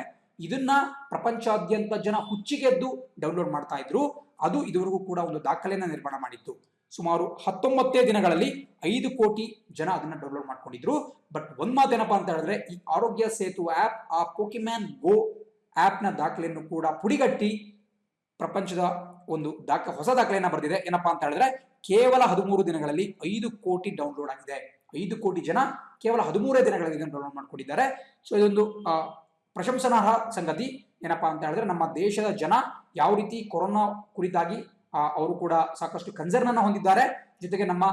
ಇದನ್ನ ಪ್ರಪಂಚಾದ್ಯಂತ ಜನ ಹುಚ್ಚಿಗೆದ್ದು ಡೌನ್ಲೋಡ್ ಮಾಡ್ತಾ ಇದ್ರು. ಅದು ಇದುವರೆಗೂ ಕೂಡ ಒಂದು ದಾಖಲೆಯನ್ನ ನಿರ್ಮಾಣ ಮಾಡಿತ್ತು. ಸುಮಾರು 19 ದಿನಗಳಲ್ಲಿ 5 ಕೋಟಿ ಜನ ಅದನ್ನ ಡೌನ್ಲೋಡ್ ಮಾಡ್ಕೊಂಡಿದ್ರು. ಬಟ್ ಒಂದ್ ಮಾತೇನಪ್ಪಾ ಅಂತ ಹೇಳಿದ್ರೆ, ಈ ಆರೋಗ್ಯ ಸೇತು ಆಪ್ ಆ ಪೋಕಿಮ್ಯಾನ್ ಗೋ ಆಪ್ ನ ದಾಖಲೆಯನ್ನು ಕೂಡ ಪುಡಿಗಟ್ಟಿ ಪ್ರಪಂಚದ ಒಂದು ಹೊಸ ದಾಖಲೆಯನ್ನ ಬರೆದಿದೆ. ಏನಪ್ಪಾ ಅಂತ ಹೇಳಿದ್ರೆ, ಕೇವಲ 13 ದಿನಗಳಲ್ಲಿ 5 ಕೋಟಿ ಡೌನ್ಲೋಡ್ ಆಗಿದೆ. 5 ಕೋಟಿ ಜನ ಕೇವಲ 13 ದಿನಗಳಲ್ಲಿ ಇದನ್ನು ಡೌನ್ಲೋಡ್ ಮಾಡ್ಕೊಂಡಿದ್ದಾರೆ. ಸೊ ಇದೊಂದು ಪ್ರಶಂಸನಾರ್ಹ ಸಂಗತಿ. ಏನಪ್ಪಾ ಅಂತ ಹೇಳಿದ್ರೆ, ನಮ್ಮ ದೇಶದ ಜನ ಯಾವ ರೀತಿ ಕೊರೋನಾ ಕುರಿತಾಗಿ ಅವರು ಕೂಡ ಸಾಕಷ್ಟು ಕನ್ಸರ್ನ್ ಅನ್ನ ಹೊಂದಿದ್ದಾರೆ, ಜೊತೆಗೆ ನಮ್ಮ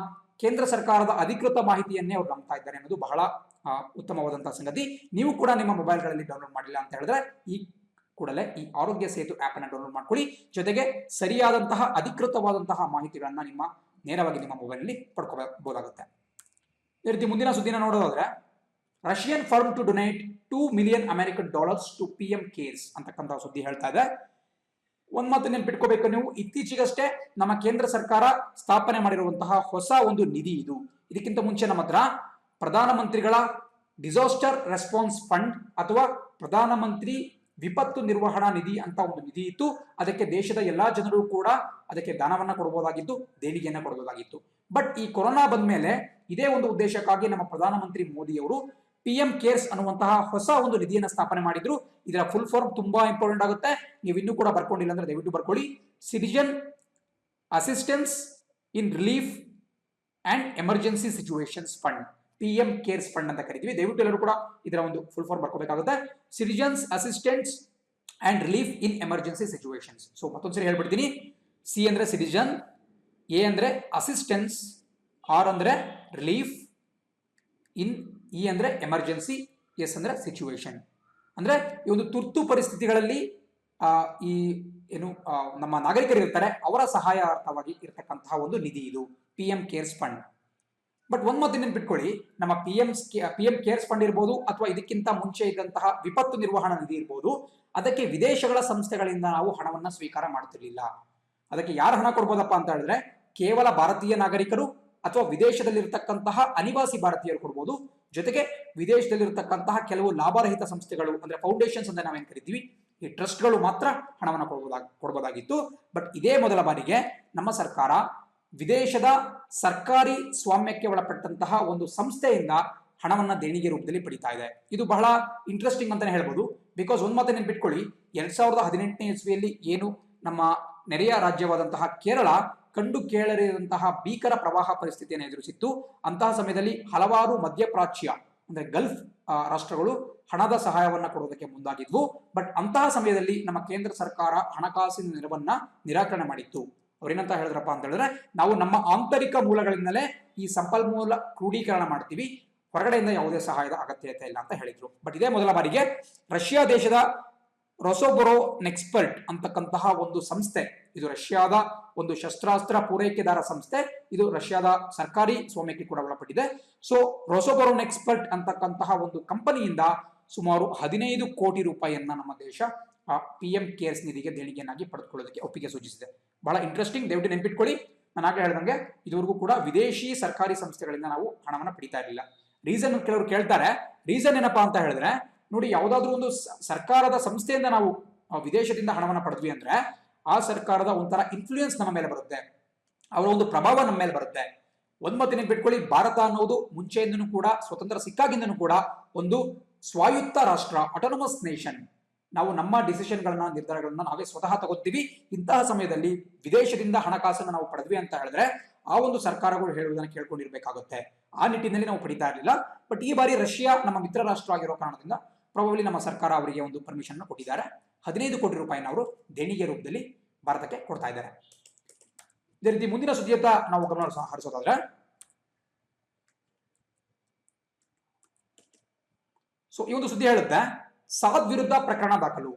ಕೇಂದ್ರ ಸರ್ಕಾರದ ಅಧಿಕೃತ ಮಾಹಿತಿಯನ್ನೇ ಅವರು ನಂಬ್ತಾ ಇದ್ದಾರೆ ಅನ್ನೋದು ಬಹಳ ಉತ್ತಮವಾದಂತಹ ಸಂಗತಿ. ನೀವು ಕೂಡ ನಿಮ್ಮ ಮೊಬೈಲ್ಗಳಲ್ಲಿ ಡೌನ್ಲೋಡ್ ಮಾಡಿಲ್ಲ ಅಂತ ಹೇಳಿದ್ರೆ ಈ ಕೂಡಲೇ ಈ ಆರೋಗ್ಯ ಸೇತು ಆಪ್ ಅನ್ನು ಡೌನ್ಲೋಡ್ ಮಾಡ್ಕೊಳ್ಳಿ. ಜೊತೆಗೆ ಸರಿಯಾದಂತಹ ಅಧಿಕೃತವಾದಂತಹ ಮಾಹಿತಿಗಳನ್ನ ನೇರವಾಗಿ ನಿಮ್ಮ ಮೊಬೈಲ್ ನಲ್ಲಿ ಪಡ್ಕೋಬಹುದಾಗುತ್ತೆ. ಈ ರೀತಿ ಮುಂದಿನ ಸುದ್ದಿನ ನೋಡೋದಾದ್ರೆ, Russian firm to donate $2 million to PM cares ಅಂತಕ್ಕಂಥ ಸುದ್ದಿ ಹೇಳ್ತಾ ಇದೆ. ಒಂದ್ ಮಾತು ನೆನ್ಪಿಟ್ಕೋಬೇಕು ನೀವು, ಇತ್ತೀಚೆಗಷ್ಟೇ ನಮ್ಮ ಕೇಂದ್ರ ಸರ್ಕಾರ ಸ್ಥಾಪನೆ ಮಾಡಿರುವಂತಹ ಹೊಸ ಒಂದು ನಿಧಿ ಇದು. ಇದಕ್ಕಿಂತ ಮುಂಚೆ ನಮ್ಮ ಹತ್ರ ಪ್ರಧಾನಮಂತ್ರಿಗಳ ಡಿಸಾಸ್ಟರ್ ರೆಸ್ಪಾನ್ಸ್ ಫಂಡ್ ಅಥವಾ ಪ್ರಧಾನಮಂತ್ರಿ ವಿಪತ್ತು ನಿರ್ವಹಣಾ ನಿಧಿ ಅಂತ ಒಂದು ನಿಧಿ ಇತ್ತು. ಅದಕ್ಕೆ ದೇಶದ ಎಲ್ಲಾ ಜನರು ಕೂಡ ಅದಕ್ಕೆ ದಾನವನ್ನ ಕೊಡಬಹುದಾಗಿತ್ತು, ದೇಣಿಗೆಯನ್ನ ಕೊಡಬಹುದಾಗಿತ್ತು. ಬಟ್ ಈ ಕೊರೋನಾ ಬಂದ ಮೇಲೆ ಇದೇ ಒಂದು ಉದ್ದೇಶಕ್ಕಾಗಿ ನಮ್ಮ ಪ್ರಧಾನಮಂತ್ರಿ ಮೋದಿಯವರು PM ಕೇರ್ಸ್ ಅನ್ನುವಂತಹ ಹೊಸ ಒಂದು ನಿಧಿಯನ್ನು ಸ್ಥಾಪನೆ ಮಾಡಿದ್ರು. ಇದರ ಫುಲ್ ಫಾರ್ಮ್ ತುಂಬಾ ಇಂಪಾರ್ಟೆಂಟ್ ಆಗುತ್ತೆ. ನೀವು ಇನ್ನೂ ಕೂಡ ಬರ್ಕೊಂಡಿಲ್ಲ ಅಂದ್ರೆ ದಯವಿಟ್ಟು ಬರ್ಕೊಳ್ಳಿ. Citizen assistance in relief and emergency situations fund, PM cares fund ಅಂತ ಕರಿತೀವಿ. ದಯವಿಟ್ಟು ಎಲ್ಲರೂ ಕೂಡ ಇದರ ಒಂದು ಫುಲ್ ಫಾರ್ಮ್ ಬರ್ಕೋಬೇಕಾಗುತ್ತೆ. Citizens assistance and relief in emergency situations. So ಮತ್ತೊಂದ್ಸರಿ ಹೇಳ್ಬಿಡ್ತೀನಿ. C ಅಂದ್ರೆ ಸಿಟಿಜನ್, A ಅಂದ್ರೆ ಅಸಿಸ್ಟೆನ್ಸ್, R ಅಂದ್ರೆ ರಿಲೀಫ್, E ಅಂದ್ರೆ ಎಮರ್ಜೆನ್ಸಿ, S ಅಂದ್ರೆ ಸಿಚುವೇಶನ್. ಅಂದ್ರೆ ಈ ಒಂದು ತುರ್ತು ಪರಿಸ್ಥಿತಿಗಳಲ್ಲಿ ಈ ಏನು ನಮ್ಮ ನಾಗರಿಕರು ಇರ್ತಾರೆ ಅವರ ಸಹಾಯಾರ್ಥವಾಗಿ ಇರತಕ್ಕಂತಹ ಒಂದು ನಿಧಿ ಇದು PM ಕೇರ್ಸ್ ಫಂಡ್. ಬಟ್ ಒಂದ್ ಮಾತು ನೆನ್ಪಿಟ್ಕೊಳ್ಳಿ, ನಮ್ಮ PM ಕೇರ್ಸ್ ಫಂಡ್ ಇರ್ಬೋದು ಅಥವಾ ಇದಕ್ಕಿಂತ ಮುಂಚೆ ಇದ್ದಂತಹ ವಿಪತ್ತು ನಿರ್ವಹಣಾ ನಿಧಿ ಇರ್ಬೋದು, ಅದಕ್ಕೆ ವಿದೇಶಗಳ ಸಂಸ್ಥೆಗಳಿಂದ ನಾವು ಹಣವನ್ನ ಸ್ವೀಕಾರ ಮಾಡ್ತಿರ್ಲಿಲ್ಲ. ಅದಕ್ಕೆ ಯಾರು ಹಣ ಕೊಡ್ಬೋದಪ್ಪ ಅಂತ ಹೇಳಿದ್ರೆ ಕೇವಲ ಭಾರತೀಯ ನಾಗರಿಕರು ಅಥವಾ ವಿದೇಶದಲ್ಲಿರ್ತಕ್ಕಂತಹ ಅನಿವಾಸಿ ಭಾರತೀಯರು ಕೊಡ್ಬೋದು. ಜೊತೆಗೆ ವಿದೇಶದಲ್ಲಿರ್ತಕ್ಕಂತಹ ಕೆಲವು ಲಾಭರಹಿತ ಸಂಸ್ಥೆಗಳು ಅಂದ್ರೆ ಫೌಂಡೇಶನ್ಸ್ ಅಂತ ನಾವೇನ್ ಕರಿತೀವಿ, ಈ ಟ್ರಸ್ಟ್ಗಳು ಮಾತ್ರ ಹಣವನ್ನು ಕೊಡಬಹುದಾಗಿತ್ತು. ಬಟ್ ಇದೇ ಮೊದಲ ಬಾರಿಗೆ ನಮ್ಮ ಸರ್ಕಾರ ವಿದೇಶದ ಸರ್ಕಾರಿ ಸ್ವಾಮ್ಯಕ್ಕೆ ಒಳಪಟ್ಟಂತಹ ಒಂದು ಸಂಸ್ಥೆಯಿಂದ ಹಣವನ್ನ ದೇಣಿಗೆ ರೂಪದಲ್ಲಿ ಪಡಿತಾ ಇದೆ. ಇದು ಬಹಳ ಇಂಟ್ರೆಸ್ಟಿಂಗ್ ಅಂತಾನೆ ಹೇಳ್ಬೋದು. ಬಿಕಾಸ್ ಒಂದ್ ಮಾತು ನೆನ್ಪಿಟ್ಕೊಳ್ಳಿ, 2018ನೇ ಇಸ್ವಿಯಲ್ಲಿ ಏನು ನಮ್ಮ ನೆರೆಯ ರಾಜ್ಯವಾದಂತಹ ಕೇರಳ ಕಂಡು ಕೇಳರಿದಂತಹ ಭೀಕರ ಪ್ರವಾಹ ಪರಿಸ್ಥಿತಿಯನ್ನು ಎದುರಿಸಿತ್ತು. ಅಂತಹ ಸಮಯದಲ್ಲಿ ಹಲವಾರು ಮಧ್ಯಪ್ರಾಚ್ಯ ಅಂದ್ರೆ ಗಲ್ಫ್ ರಾಷ್ಟ್ರಗಳು ಹಣದ ಸಹಾಯವನ್ನ ಕೊಡೋದಕ್ಕೆ ಮುಂದಾಗಿದ್ವು. ಬಟ್ ಅಂತಹ ಸಮಯದಲ್ಲಿ ನಮ್ಮ ಕೇಂದ್ರ ಸರ್ಕಾರ ಹಣಕಾಸಿನ ನೆರವನ್ನ ನಿರಾಕರಣೆ ಮಾಡಿತ್ತು. ಅವ್ರೇನಂತ ಹೇಳಿದ್ರಪ್ಪ ಅಂತ ಹೇಳಿದ್ರೆ, ನಾವು ನಮ್ಮ ಆಂತರಿಕ ಮೂಲಗಳಿಂದಲೇ ಈ ಸಂಪನ್ಮೂಲ ಕ್ರೋಢೀಕರಣ ಮಾಡ್ತೀವಿ, ಹೊರಗಡೆಯಿಂದ ಯಾವುದೇ ಸಹಾಯದ ಅಗತ್ಯತೆ ಇಲ್ಲ ಅಂತ ಹೇಳಿದ್ರು. ಬಟ್ ಇದೇ ಮೊದಲ ಬಾರಿಗೆ ರಷ್ಯಾ ದೇಶದ ರೊಸೊಬೊರೊನೆಕ್ಸ್ಪರ್ಟ್ ಅಂತಕ್ಕಂತಹ ಒಂದು ಸಂಸ್ಥೆ, ಇದು ರಷ್ಯಾದ ಒಂದು ಶಸ್ತ್ರಾಸ್ತ್ರ ಪೂರೈಕೆದಾರ ಸಂಸ್ಥೆ, ಇದು ರಷ್ಯಾದ ಸರ್ಕಾರಿ ಸ್ವಾಮ್ಯಕ್ಕೆ ಕೂಡ ಒಳಪಟ್ಟಿದೆ. ಸೊ ರೊಸೊಬೊರೊನೆಕ್ಸ್ಪರ್ಟ್ ಅಂತಕ್ಕಂತಹ ಒಂದು ಕಂಪನಿಯಿಂದ ಸುಮಾರು 15 ಕೋಟಿ ರೂಪಾಯಿಯನ್ನ ನಮ್ಮ ದೇಶ PM ಕೇರ್ಸ್ ನಿಧಿಗೆ ದೇಣಿಗೆಯನ್ನಾಗಿ ಪಡೆದುಕೊಳ್ಳೋದಕ್ಕೆ ಒಪ್ಪಿಗೆ ಸೂಚಿಸಿದೆ. ಬಹಳ ಇಂಟ್ರೆಸ್ಟಿಂಗ್, ದಯವಿಟ್ಟು ನೆನ್ಪಿಟ್ಕೊಳ್ಳಿ. ನಾನು ಆಗಲೇ ಹೇಳಿದಂಗೆ ಇದುವರೆಗೂ ಕೂಡ ವಿದೇಶಿ ಸರ್ಕಾರಿ ಸಂಸ್ಥೆಗಳಿಂದ ನಾವು ಹಣವನ್ನು ಪಡಿತಾ ಇರಲಿಲ್ಲ. ರೀಸನ್ ಕೆಲವರು ಕೇಳ್ತಾರೆ, ರೀಸನ್ ಏನಪ್ಪಾ ಅಂತ ಹೇಳಿದ್ರೆ, ನೋಡಿ, ಯಾವುದಾದ್ರೂ ಒಂದು ಸರ್ಕಾರದ ಸಂಸ್ಥೆಯಿಂದ ನಾವು ವಿದೇಶದಿಂದ ಹಣವನ್ನು ಪಡೆದ್ವಿ ಅಂದ್ರೆ ಆ ಸರ್ಕಾರದ ಒಂಥರ ಇನ್ಫ್ಲೂಯೆನ್ಸ್ ನಮ್ಮ ಮೇಲೆ ಬರುತ್ತೆ, ಅವರ ಒಂದು ಪ್ರಭಾವ ನಮ್ಮ ಮೇಲೆ ಬರುತ್ತೆ. ಒಂದ್ ಮಾತು ನೆನ್ಪಿಟ್ಕೊಳ್ಳಿ, ಭಾರತ ಅನ್ನೋದು ಮುಂಚೆಯಿಂದನೂ ಕೂಡ, ಸ್ವತಂತ್ರ ಸಿಕ್ಕಾಗಿಂದನೂ ಕೂಡ ಒಂದು ಸ್ವಾಯುತ್ತ ರಾಷ್ಟ್ರ, ಆಟೋನಮಸ್ ನೇಷನ್. ನಾವು ನಮ್ಮ ಡಿಸಿಷನ್ಗಳನ್ನ, ನಿರ್ಧಾರಗಳನ್ನ ನಾವೇ ಸ್ವತಃ ತಗೋತೀವಿ. ಇಂತಹ ಸಮಯದಲ್ಲಿ ವಿದೇಶದಿಂದ ಹಣಕಾಸನ್ನು ನಾವು ಪಡೆದ್ವಿ ಅಂತ ಹೇಳಿದ್ರೆ ಆ ಒಂದು ಸರ್ಕಾರಗಳು ಹೇಳುವುದನ್ನು ಕೇಳ್ಕೊಂಡಿರ್ಬೇಕಾಗುತ್ತೆ. ಆ ನಿಟ್ಟಿನಲ್ಲಿ ನಾವು ಪಡಿತಾ ಇರಲಿಲ್ಲ. ಬಟ್ ಈ ಬಾರಿ ರಷ್ಯಾ ನಮ್ಮ ಮಿತ್ರ ರಾಷ್ಟ್ರ ಆಗಿರೋ ಕಾರಣದಿಂದ ಪ್ರಾಬಬ್ಲಿ ನಮ್ಮ ಸರ್ಕಾರ ಅವರಿಗೆ ಒಂದು ಪರ್ಮಿಷನ್ ಕೊಟ್ಟಿದ್ದಾರೆ. 15 ಕೋಟಿ ರೂಪಾಯಿನ ಅವರು ದೇಣಿಗೆ ರೂಪದಲ್ಲಿ ಭಾರತಕ್ಕೆ ಕೊಡ್ತಾ ಇದ್ದಾರೆ. ಇದೇ ರೀತಿ ಮುಂದಿನ ಸುದ್ದಿಯತ್ತ ನಾವು ಗಮನ ಹರಿಸೋದಾದ್ರೆ, ಸೊ ಈ ಒಂದು ಸುದ್ದಿ ಹೇಳುತ್ತೆ, ಸಾದ್ ವಿರುದ್ಧ ಪ್ರಕರಣ ದಾಖಲು.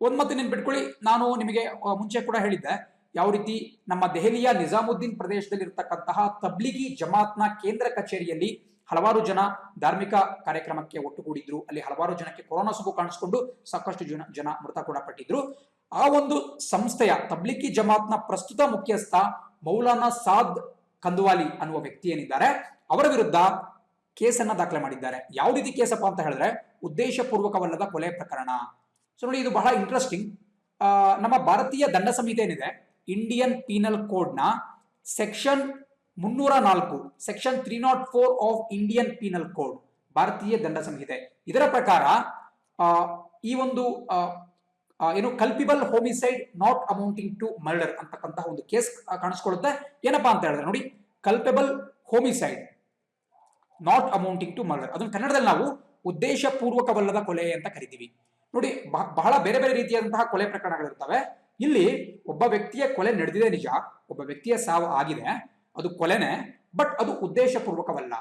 ಒಂದ್ ಮತ್ತೆ ನೆನ್ಪಿಟ್ಕೊಳ್ಳಿ, ನಾನು ನಿಮಗೆ ಮುಂಚೆ ಕೂಡ ಹೇಳಿದ್ದೆ ಯಾವ ರೀತಿ ನಮ್ಮ ದೆಹಲಿಯ ನಿಜಾಮುದ್ದೀನ್ ಪ್ರದೇಶದಲ್ಲಿ ಇರತಕ್ಕಂತಹ ತಬ್ಲಿಗಿ ಜಮಾತ್ನ ಕೇಂದ್ರ ಕಚೇರಿಯಲ್ಲಿ ಹಲವಾರು ಜನ ಧಾರ್ಮಿಕ ಕಾರ್ಯಕ್ರಮಕ್ಕೆ ಒಟ್ಟುಗೂಡಿದ್ರು. ಅಲ್ಲಿ ಹಲವಾರು ಜನಕ್ಕೆ ಕೊರೋನಾ ಸೋಂಕು ಕಾಣಿಸಿಕೊಂಡು ಸಾಕಷ್ಟು ಜನ ಮೃತ ಕೂಡ ಪಟ್ಟಿದ್ರು. ಆ ಒಂದು ಸಂಸ್ಥೆಯ ತಬ್ಲಿಗಿ ಜಮಾತ್ನ ಪ್ರಸ್ತುತ ಮುಖ್ಯಸ್ಥ ಮೌಲಾನಾ ಸಾದ್ ಕಂದುವಾಲಿ ಅನ್ನುವ ವ್ಯಕ್ತಿ ಏನಿದ್ದಾರೆ, ಅವರ ವಿರುದ್ಧ ಕೇಸನ್ನ ದಾಖಲೆ ಮಾಡಿದ್ದಾರೆ. ಯಾವ ರೀತಿ ಕೇಸಪ್ಪ ಅಂತ ಹೇಳಿದ್ರೆ, ಉದ್ದೇಶಪೂರ್ವಕವಲ್ಲದ ಕೊಲೆ ಪ್ರಕರಣ. ಸೊ ನೋಡಿ, ಇದು ಬಹಳ ಇಂಟ್ರೆಸ್ಟಿಂಗ್. ನಮ್ಮ ಭಾರತೀಯ ದಂಡ ಸಂಹಿತೆ ಏನಿದೆ, ಇಂಡಿಯನ್ ಪೀನಲ್ ಕೋಡ್ ನ section 304, section 304 of Indian penal code, ಭಾರತೀಯ ದಂಡ ಸಂಹಿತೆ, ಇದರ ಪ್ರಕಾರ ಈ ಒಂದು ಏನು culpable homicide not amounting to murder ಅಂತಕ್ಕಂತಹ ಒಂದು ಕೇಸ್ ಕಾಣಿಸ್ಕೊಳ್ಳುತ್ತೆ. ಏನಪ್ಪಾ ಅಂತ ಹೇಳಿದ್ರೆ ನೋಡಿ, culpable homicide not amounting to murder, ಅದನ್ನು ಕನ್ನಡದಲ್ಲಿ ನಾವು ಉದ್ದೇಶಪೂರ್ವಕವಲ್ಲದ ಕೊಲೆ ಅಂತ ಕರಿತೀವಿ. ನೋಡಿ, ಬಹಳ ಬೇರೆ ಬೇರೆ ರೀತಿಯಾದಂತಹ ಕೊಲೆ ಪ್ರಕರಣಗಳಿರ್ತವೆ. ಇಲ್ಲಿ ಒಬ್ಬ ವ್ಯಕ್ತಿಯ ಕೊಲೆ ನಡೆದಿದೆ ನಿಜ, ಒಬ್ಬ ವ್ಯಕ್ತಿಯ ಸಾವು ಆಗಿದೆ, ಅದು ಕೊಲೆನೆ, ಬಟ್ ಅದು ಉದ್ದೇಶಪೂರ್ವಕವಲ್ಲ.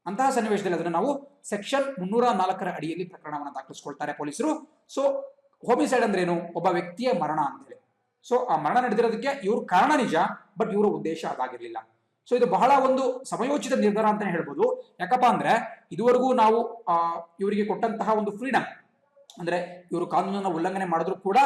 ಅಂತಹ ಸನ್ನಿವೇಶದಲ್ಲಿ ಅದನ್ನು ನಾವು ಸೆಕ್ಷನ್ 304 ಅಡಿಯಲ್ಲಿ ಪ್ರಕರಣವನ್ನು ದಾಖಲಿಸಿಕೊಳ್ತಾರೆ ಪೊಲೀಸರು. ಸೊ ಹೋಮಿಸೈಡ್ ಅಂದ್ರೆ ಏನು, ಒಬ್ಬ ವ್ಯಕ್ತಿಯ ಮರಣ ಅಂತೇಳಿ. ಸೊ ಆ ಮರಣ ನಡೆದಿರೋದಕ್ಕೆ ಇವ್ರ ಕಾರಣ ನಿಜ, ಬಟ್ ಇವರ ಉದ್ದೇಶ ಅದಾಗಿರ್ಲಿಲ್ಲ. ಸೊ ಇದು ಬಹಳ ಒಂದು ಸಮಯೋಚಿತ ನಿರ್ಧಾರ ಅಂತಾನೆ ಹೇಳ್ಬೋದು. ಯಾಕಪ್ಪ ಅಂದ್ರೆ ಇದುವರೆಗೂ ನಾವು ಇವರಿಗೆ ಕೊಟ್ಟಂತಹ ಒಂದು ಫ್ರೀಡಮ್, ಅಂದ್ರೆ ಇವರು ಕಾನೂನನ್ನ ಉಲ್ಲಂಘನೆ ಮಾಡಿದ್ರು ಕೂಡ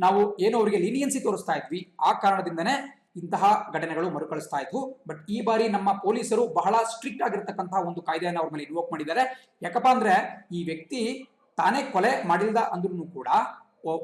ನಾವು ಏನು ಅವರಿಗೆ ಲೀನಿಯನ್ಸಿ ತೋರಿಸ್ತಾ ಇದ್ವಿ, ಆ ಕಾರಣದಿಂದನೇ ಇಂತಹ ಘಟನೆಗಳು ಮರುಕಳಿಸ್ತಾ ಇದ್ವು. ಬಟ್ ಈ ಬಾರಿ ನಮ್ಮ ಪೊಲೀಸರು ಬಹಳ ಸ್ಟ್ರಿಕ್ಟ್ ಆಗಿರ್ತಕ್ಕಂತಹ ಒಂದು ಕಾಯ್ದೆಯನ್ನು ಅವ್ರ ಮೇಲೆ ಇನ್ವೋಕ್ ಮಾಡಿದ್ದಾರೆ. ಯಾಕಪ್ಪ ಅಂದ್ರೆ ಈ ವ್ಯಕ್ತಿ ತಾನೇ ಕೊಲೆ ಮಾಡಿಲ್ದ ಅಂದ್ರೂ ಕೂಡ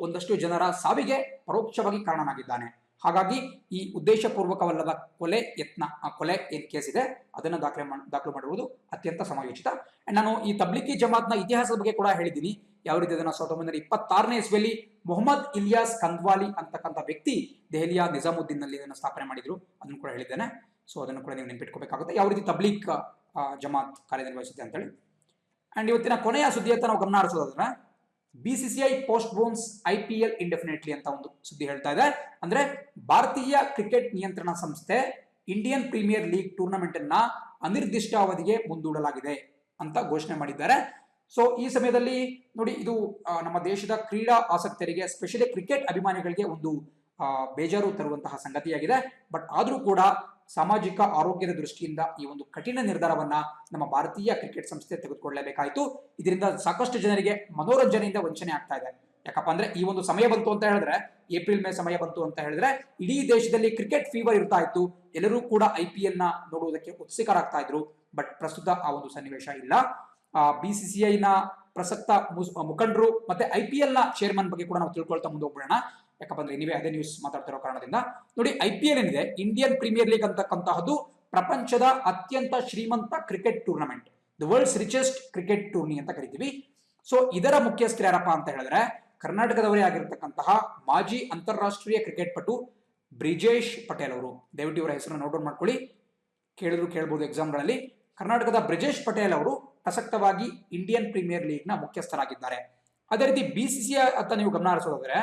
ಒಂದಷ್ಟು ಜನರ ಸಾವಿಗೆ ಪರೋಕ್ಷವಾಗಿ ಕಾರಣನಾಗಿದ್ದಾನೆ. ಹಾಗಾಗಿ ಈ ಉದ್ದೇಶಪೂರ್ವಕವಲ್ಲದ ಕೊಲೆ ಯತ್ನ, ಕೊಲೆ ಏನ್ ಕೇಸ್ ಇದೆ ಅದನ್ನು ದಾಖಲು ಮಾಡಿರುವುದು ಅತ್ಯಂತ ಸಮಯೋಚಿತ. ಅಂಡ್ ನಾನು ಈ ತಬ್ಲಿಗಿ ಜಮಾತ್ನ ಇತಿಹಾಸದ ಬಗ್ಗೆ ಕೂಡ ಹೇಳಿದ್ದೀನಿ. ಯಾವ ರೀತಿ ಅದನ್ನ 1926ನೇ ಇಸ್ವಿಯಲ್ಲಿ ಮೊಹಮ್ಮದ್ ಇಲಿಯಾಸ್ ಕಂದ್ವಾಲಿ ಅಂತಕ್ಕಂಥ ವ್ಯಕ್ತಿ ದೆಹಲಿಯ ನಿಜಾಮುದ್ದೀನ್ ನಲ್ಲಿ ಇದನ್ನು ಸ್ಥಾಪನೆ ಮಾಡಿದ್ರು, ಅದನ್ನು ಕೂಡ ಹೇಳಿದ್ದೇನೆ. ಸೊ ಅದನ್ನು ಕೂಡ ನೀವು ನೆನಪಿಟ್ಕೋಬೇಕಾಗುತ್ತೆ, ಯಾವ ರೀತಿ ತಬ್ಲಿಗ್ ಜಮಾತ್ ಕಾರ್ಯನಿರ್ವಹಿಸುತ್ತೆ ಅಂತೇಳಿ. ಅಂಡ್ ಇವತ್ತಿನ ಕೊನೆಯ ಸುದ್ದಿಯತ್ತ ನಾವು ಗಮನ ಹರಿಸೋದಾದ್ರೆ, BCCI post bones IPL indefinitely ಅಂತ ಒಂದು ಸುದ್ದಿ ಹೇಳ್ತಾ ಇದೆ. ಅಂದ್ರೆ ಭಾರತೀಯ ಕ್ರಿಕೆಟ್ ನಿಯಂತ್ರಣ ಸಂಸ್ಥೆ ಇಂಡಿಯನ್ ಪ್ರೀಮಿಯರ್ ಲೀಗ್ ಟೂರ್ನಮೆಂಟ್ ಅನ್ನ ಅನಿರ್ದಿಷ್ಟ ಅವಧಿಗೆ ಮುಂದೂಡಲಾಗಿದೆ ಅಂತ ಘೋಷಣೆ ಮಾಡಿದ್ದಾರೆ. ಸೊ ಈ ಸಮಯದಲ್ಲಿ ನೋಡಿ, ಇದು ನಮ್ಮ ದೇಶದ ಕ್ರೀಡಾ ಆಸಕ್ತರಿಗೆ, ಸ್ಪೆಷಲಿ ಕ್ರಿಕೆಟ್ ಅಭಿಮಾನಿಗಳಿಗೆ ಒಂದು ಬೇಜಾರು ತರುವಂತಹ ಸಂಗತಿಯಾಗಿದೆ. ಬಟ್ ಆದರೂ ಕೂಡ ಸಾಮಾಜಿಕ ಆರೋಗ್ಯದ ದೃಷ್ಟಿಯಿಂದ ಈ ಒಂದು ಕಠಿಣ ನಿರ್ಧಾರವನ್ನ ನಮ್ಮ ಭಾರತೀಯ ಕ್ರಿಕೆಟ್ ಸಂಸ್ಥೆ ತೆಗೆದುಕೊಳ್ಳಲೇಬೇಕಾಯಿತು. ಇದರಿಂದ ಸಾಕಷ್ಟು ಜನರಿಗೆ ಮನೋರಂಜನೆಯಿಂದ ವಂಚನೆ ಆಗ್ತಾ ಇದೆ. ಯಾಕಪ್ಪ ಅಂದ್ರೆ ಈ ಒಂದು ಸಮಯ ಬಂತು ಅಂತ ಹೇಳಿದ್ರೆ, ಏಪ್ರಿಲ್ ಮೇ ಸಮಯ ಬಂತು ಅಂತ ಹೇಳಿದ್ರೆ ಇಡೀ ದೇಶದಲ್ಲಿ ಕ್ರಿಕೆಟ್ ಫೀವರ್ ಇರ್ತಾ ಇತ್ತು. ಎಲ್ಲರೂ ಕೂಡ IPL ನ ನೋಡುವುದಕ್ಕೆ ಉತ್ಸುಕರಾಗ್ತಾ ಇದ್ರು. ಬಟ್ ಪ್ರಸ್ತುತ ಆ ಒಂದು ಸನ್ನಿವೇಶ ಇಲ್ಲ. BCCI ನ ಪ್ರಸಕ್ತ ಮುಖಂಡರು ಮತ್ತೆ IPL ನ ಚೇರ್ಮನ್ ಬಗ್ಗೆ ಕೂಡ ನಾವು ತಿಳ್ಕೊಳ್ತಾ ಮುಂದೆ ಹೋಗ್ಬಿಡೋಣ. ಯಾಕಪ್ಪ ಅಂದ್ರೆ ನೀವೇ ಅದೇ ನ್ಯೂಸ್ ಮಾತಾಡ್ತಿರೋ ಕಾರಣದಿಂದ. ನೋಡಿ, IPL ಏನಿದೆ, ಇಂಡಿಯನ್ ಪ್ರೀಮಿಯರ್ ಲೀಗ್ ಅಂತಕ್ಕಂತಹದ್ದು ಪ್ರಪಂಚದ ಅತ್ಯಂತ ಶ್ರೀಮಂತ cricket tournament, the world's richest cricket tourney ಅಂತ ಕರಿತೀವಿ. ಸೊ ಇದರ ಮುಖ್ಯಸ್ಥರು ಯಾರಪ್ಪ ಅಂತ ಹೇಳಿದ್ರೆ, ಕರ್ನಾಟಕದವರೇ ಆಗಿರ್ತಕ್ಕಂತಹ ಮಾಜಿ ಅಂತಾರಾಷ್ಟ್ರೀಯ ಕ್ರಿಕೆಟ್ ಪಟು ಬ್ರಿಜೇಶ್ ಪಟೇಲ್ ಅವರು. ದಯವಿಟ್ಟು ಇವರ ಹೆಸರನ್ನು ನೋಟ್ ಮಾಡ್ಕೊಳ್ಳಿ, ಕೇಳಿದ್ರು ಕೇಳಬಹುದು ಎಕ್ಸಾಮ್ಗಳಲ್ಲಿ. ಕರ್ನಾಟಕದ ಬ್ರಿಜೇಶ್ ಪಟೇಲ್ ಅವರು ಪ್ರಸಕ್ತವಾಗಿ ಇಂಡಿಯನ್ ಪ್ರೀಮಿಯರ್ ಲೀಗ್ ನ ಮುಖ್ಯಸ್ಥರಾಗಿದ್ದಾರೆ. ಅದೇ ರೀತಿ BCCI ಅಂತ ನೀವು ಗಮನ ಹರಿಸೋದಾದ್ರೆ,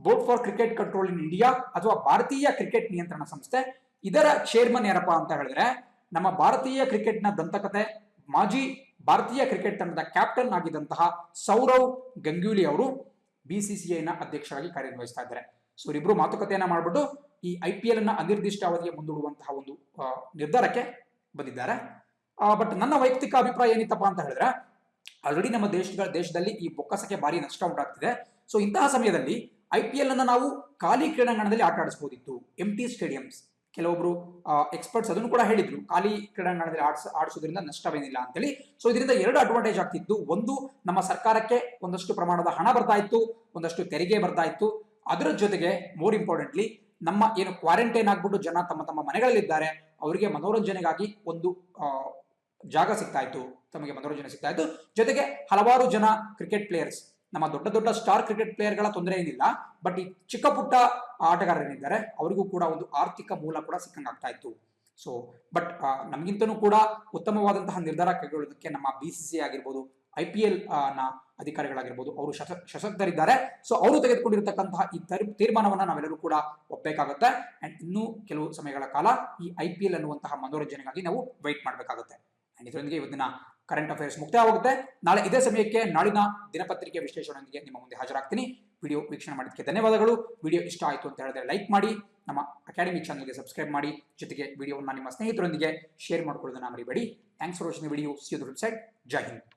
board for cricket control in India ಅಥವಾ ಭಾರತೀಯ ಕ್ರಿಕೆಟ್ ನಿಯಂತ್ರಣ ಸಂಸ್ಥೆ, ಇದರ ಚೇರ್ಮನ್ ಯಾರಪ್ಪ ಅಂತ ಹೇಳಿದ್ರೆ ನಮ್ಮ ಭಾರತೀಯ ಕ್ರಿಕೆಟ್ ನ ದಂತಕತೆ, ಮಾಜಿ ಭಾರತೀಯ ಕ್ರಿಕೆಟ್ ತಂಡದ ಕ್ಯಾಪ್ಟನ್ ಆಗಿದ್ದಂತಹ ಸೌರವ್ ಗಂಗೂಲಿ ಅವರು BCCI ನ ಅಧ್ಯಕ್ಷರಾಗಿ ಕಾರ್ಯನಿರ್ವಹಿಸ್ತಾ ಇದ್ದಾರೆ. ಸೊ ಇವರಿಬ್ರು ಮಾತುಕತೆಯನ್ನ ಮಾಡಿಬಿಟ್ಟು ಈ IPL ಅನ್ನ ಅನಿರ್ದಿಷ್ಟ ಅವಧಿಗೆ ಮುಂದೂಡುವಂತಹ ಒಂದು ನಿರ್ಧಾರಕ್ಕೆ ಬಂದಿದ್ದಾರೆ. ಬಟ್ ನನ್ನ ವೈಯಕ್ತಿಕ ಅಭಿಪ್ರಾಯ ಏನಿತ್ತಪ್ಪ ಅಂತ ಹೇಳಿದ್ರೆ, ಆಲ್ರೆಡಿ ನಮ್ಮ ದೇಶದಲ್ಲಿ ಈ ಬೊಕ್ಕಸಕ್ಕೆ ಭಾರಿ ನಷ್ಟ ಉಂಟಾಗ್ತಿದೆ. ಸೊ ಇಂತಹ ಸಮಯದಲ್ಲಿ IPL ಅನ್ನ ನಾವು ಖಾಲಿ ಕ್ರೀಡಾಂಗಣದಲ್ಲಿ ಆಟ ಆಡಿಸಬಹುದಿತ್ತು, ಎಂಟಿ ಸ್ಟೇಡಿಯಂಸ್. ಕೆಲವೊಬ್ರು ಎಕ್ಸ್ಪರ್ಟ್ಸ್ ಅದನ್ನು ಕೂಡ ಹೇಳಿದ್ರು, ಖಾಲಿ ಕ್ರೀಡಾಂಗಣದಲ್ಲಿ ಆಡಿಸೋದ್ರಿಂದ ನಷ್ಟವೇನಿಲ್ಲ ಅಂತೇಳಿ. ಸೊ ಇದರಿಂದ ಎರಡು ಅಡ್ವಾಂಟೇಜ್ ಆಗ್ತಿತ್ತು. ಒಂದು, ನಮ್ಮ ಸರ್ಕಾರಕ್ಕೆ ಒಂದಷ್ಟು ಪ್ರಮಾಣದ ಹಣ ಬರ್ತಾ ಇತ್ತು, ಒಂದಷ್ಟು ತೆರಿಗೆ ಬರ್ತಾ ಇತ್ತು. ಅದರ ಜೊತೆಗೆ ಮೋರ್ ಇಂಪಾರ್ಟೆಂಟ್ಲಿ, ನಮ್ಮ ಏನು ಕ್ವಾರಂಟೈನ್ ಆಗ್ಬಿಟ್ಟು ಜನ ತಮ್ಮ ಮನೆಗಳಲ್ಲಿದ್ದಾರೆ, ಅವರಿಗೆ ಮನೋರಂಜನೆಗಾಗಿ ಒಂದು ಜಾಗ ಸಿಗ್ತಾ ಇತ್ತು, ತಮಗೆ ಮನೋರಂಜನೆ ಸಿಗ್ತಾ ಇತ್ತು. ಜೊತೆಗೆ ಹಲವಾರು ಜನ ಕ್ರಿಕೆಟ್ ಪ್ಲೇಯರ್ಸ್, ನಮ್ಮ ದೊಡ್ಡ ಸ್ಟಾರ್ ಕ್ರಿಕೆಟ್ ಪ್ಲೇಯರ್ಗಳ ತೊಂದರೆ ಏನಿಲ್ಲ, ಬಟ್ ಈ ಚಿಕ್ಕ ಪುಟ್ಟ ಆಟಗಾರರೇನಿದ್ದಾರೆ ಅವರಿಗೂ ಕೂಡ ಒಂದು ಆರ್ಥಿಕ ಮೂಲ ಕೂಡ ಸಿಕ್ಕಂಗಾಗ್ತಾ ಇತ್ತು. ಸೊ ಬಟ್ ನಮಗಿಂತನೂ ಕೂಡ ಉತ್ತಮವಾದಂತಹ ನಿರ್ಧಾರ ಕೈಗೊಳ್ಳೋದಕ್ಕೆ ನಮ್ಮ BCCI ಆಗಿರ್ಬೋದು, IPL ನ ಅಧಿಕಾರಿಗಳಾಗಿರ್ಬೋದು, ಅವರು ಸಶಕ್ತರಿದ್ದಾರೆ. ಸೊ ಅವರು ತೆಗೆದುಕೊಂಡಿರ್ತಕ್ಕಂತಹ ಈ ತೀರ್ಮಾನವನ್ನ ನಾವೆಲ್ಲರೂ ಕೂಡ ಒಪ್ಪಬೇಕಾಗುತ್ತೆ. ಅಂಡ್ ಇನ್ನೂ ಕೆಲವು ಸಮಯಗಳ ಕಾಲ ಈ IPL ಅನ್ನುವಂತಹ ಮನೋರಂಜನೆಗಾಗಿ ನಾವು ವೈಟ್ ಮಾಡಬೇಕಾಗುತ್ತೆ. ಅಂಡ್ ಇದರೊಂದಿಗೆ ಇವತ್ತಿನ ಕರೆಂಟ್ ಅಫೇರ್ಸ್ ಮುಕ್ತಾಯವಾಗುತ್ತೆ. ನಾಳೆ ಇದೇ ಸಮಯಕ್ಕೆ ನಾಳಿನ ದಿನಪತ್ರಿಕೆ ವಿಶ್ಲೇಷಣೆಯೊಂದಿಗೆ ನಿಮ್ಮ ಮುಂದೆ ಹಾಜರಾಗ್ತೀನಿ. ವಿಡಿಯೋ ವೀಕ್ಷಣೆ ಮಾಡಿದ್ದಕ್ಕೆ ಧನ್ಯವಾದಗಳು. ವಿಡಿಯೋ ಇಷ್ಟ ಆಯಿತು ಅಂತ ಹೇಳಿದ್ರೆ ಲೈಕ್ ಮಾಡಿ, ನಮ್ಮ ಅಕಾಡೆಮಿ ಚಾನಲ್ಗೆ ಸಬ್ಸ್ಕ್ರೈಬ್ ಮಾಡಿ, ಜೊತೆಗೆ ವಿಡಿಯೋವನ್ನು ನಿಮ್ಮ ಸ್ನೇಹಿತರೊಂದಿಗೆ ಶೇರ್ ಮಾಡ್ಕೊಳ್ಳೋದನ್ನ ಮರಿಬೇಡಿ. Thanks for watching the video. See you the website. Jai Hind.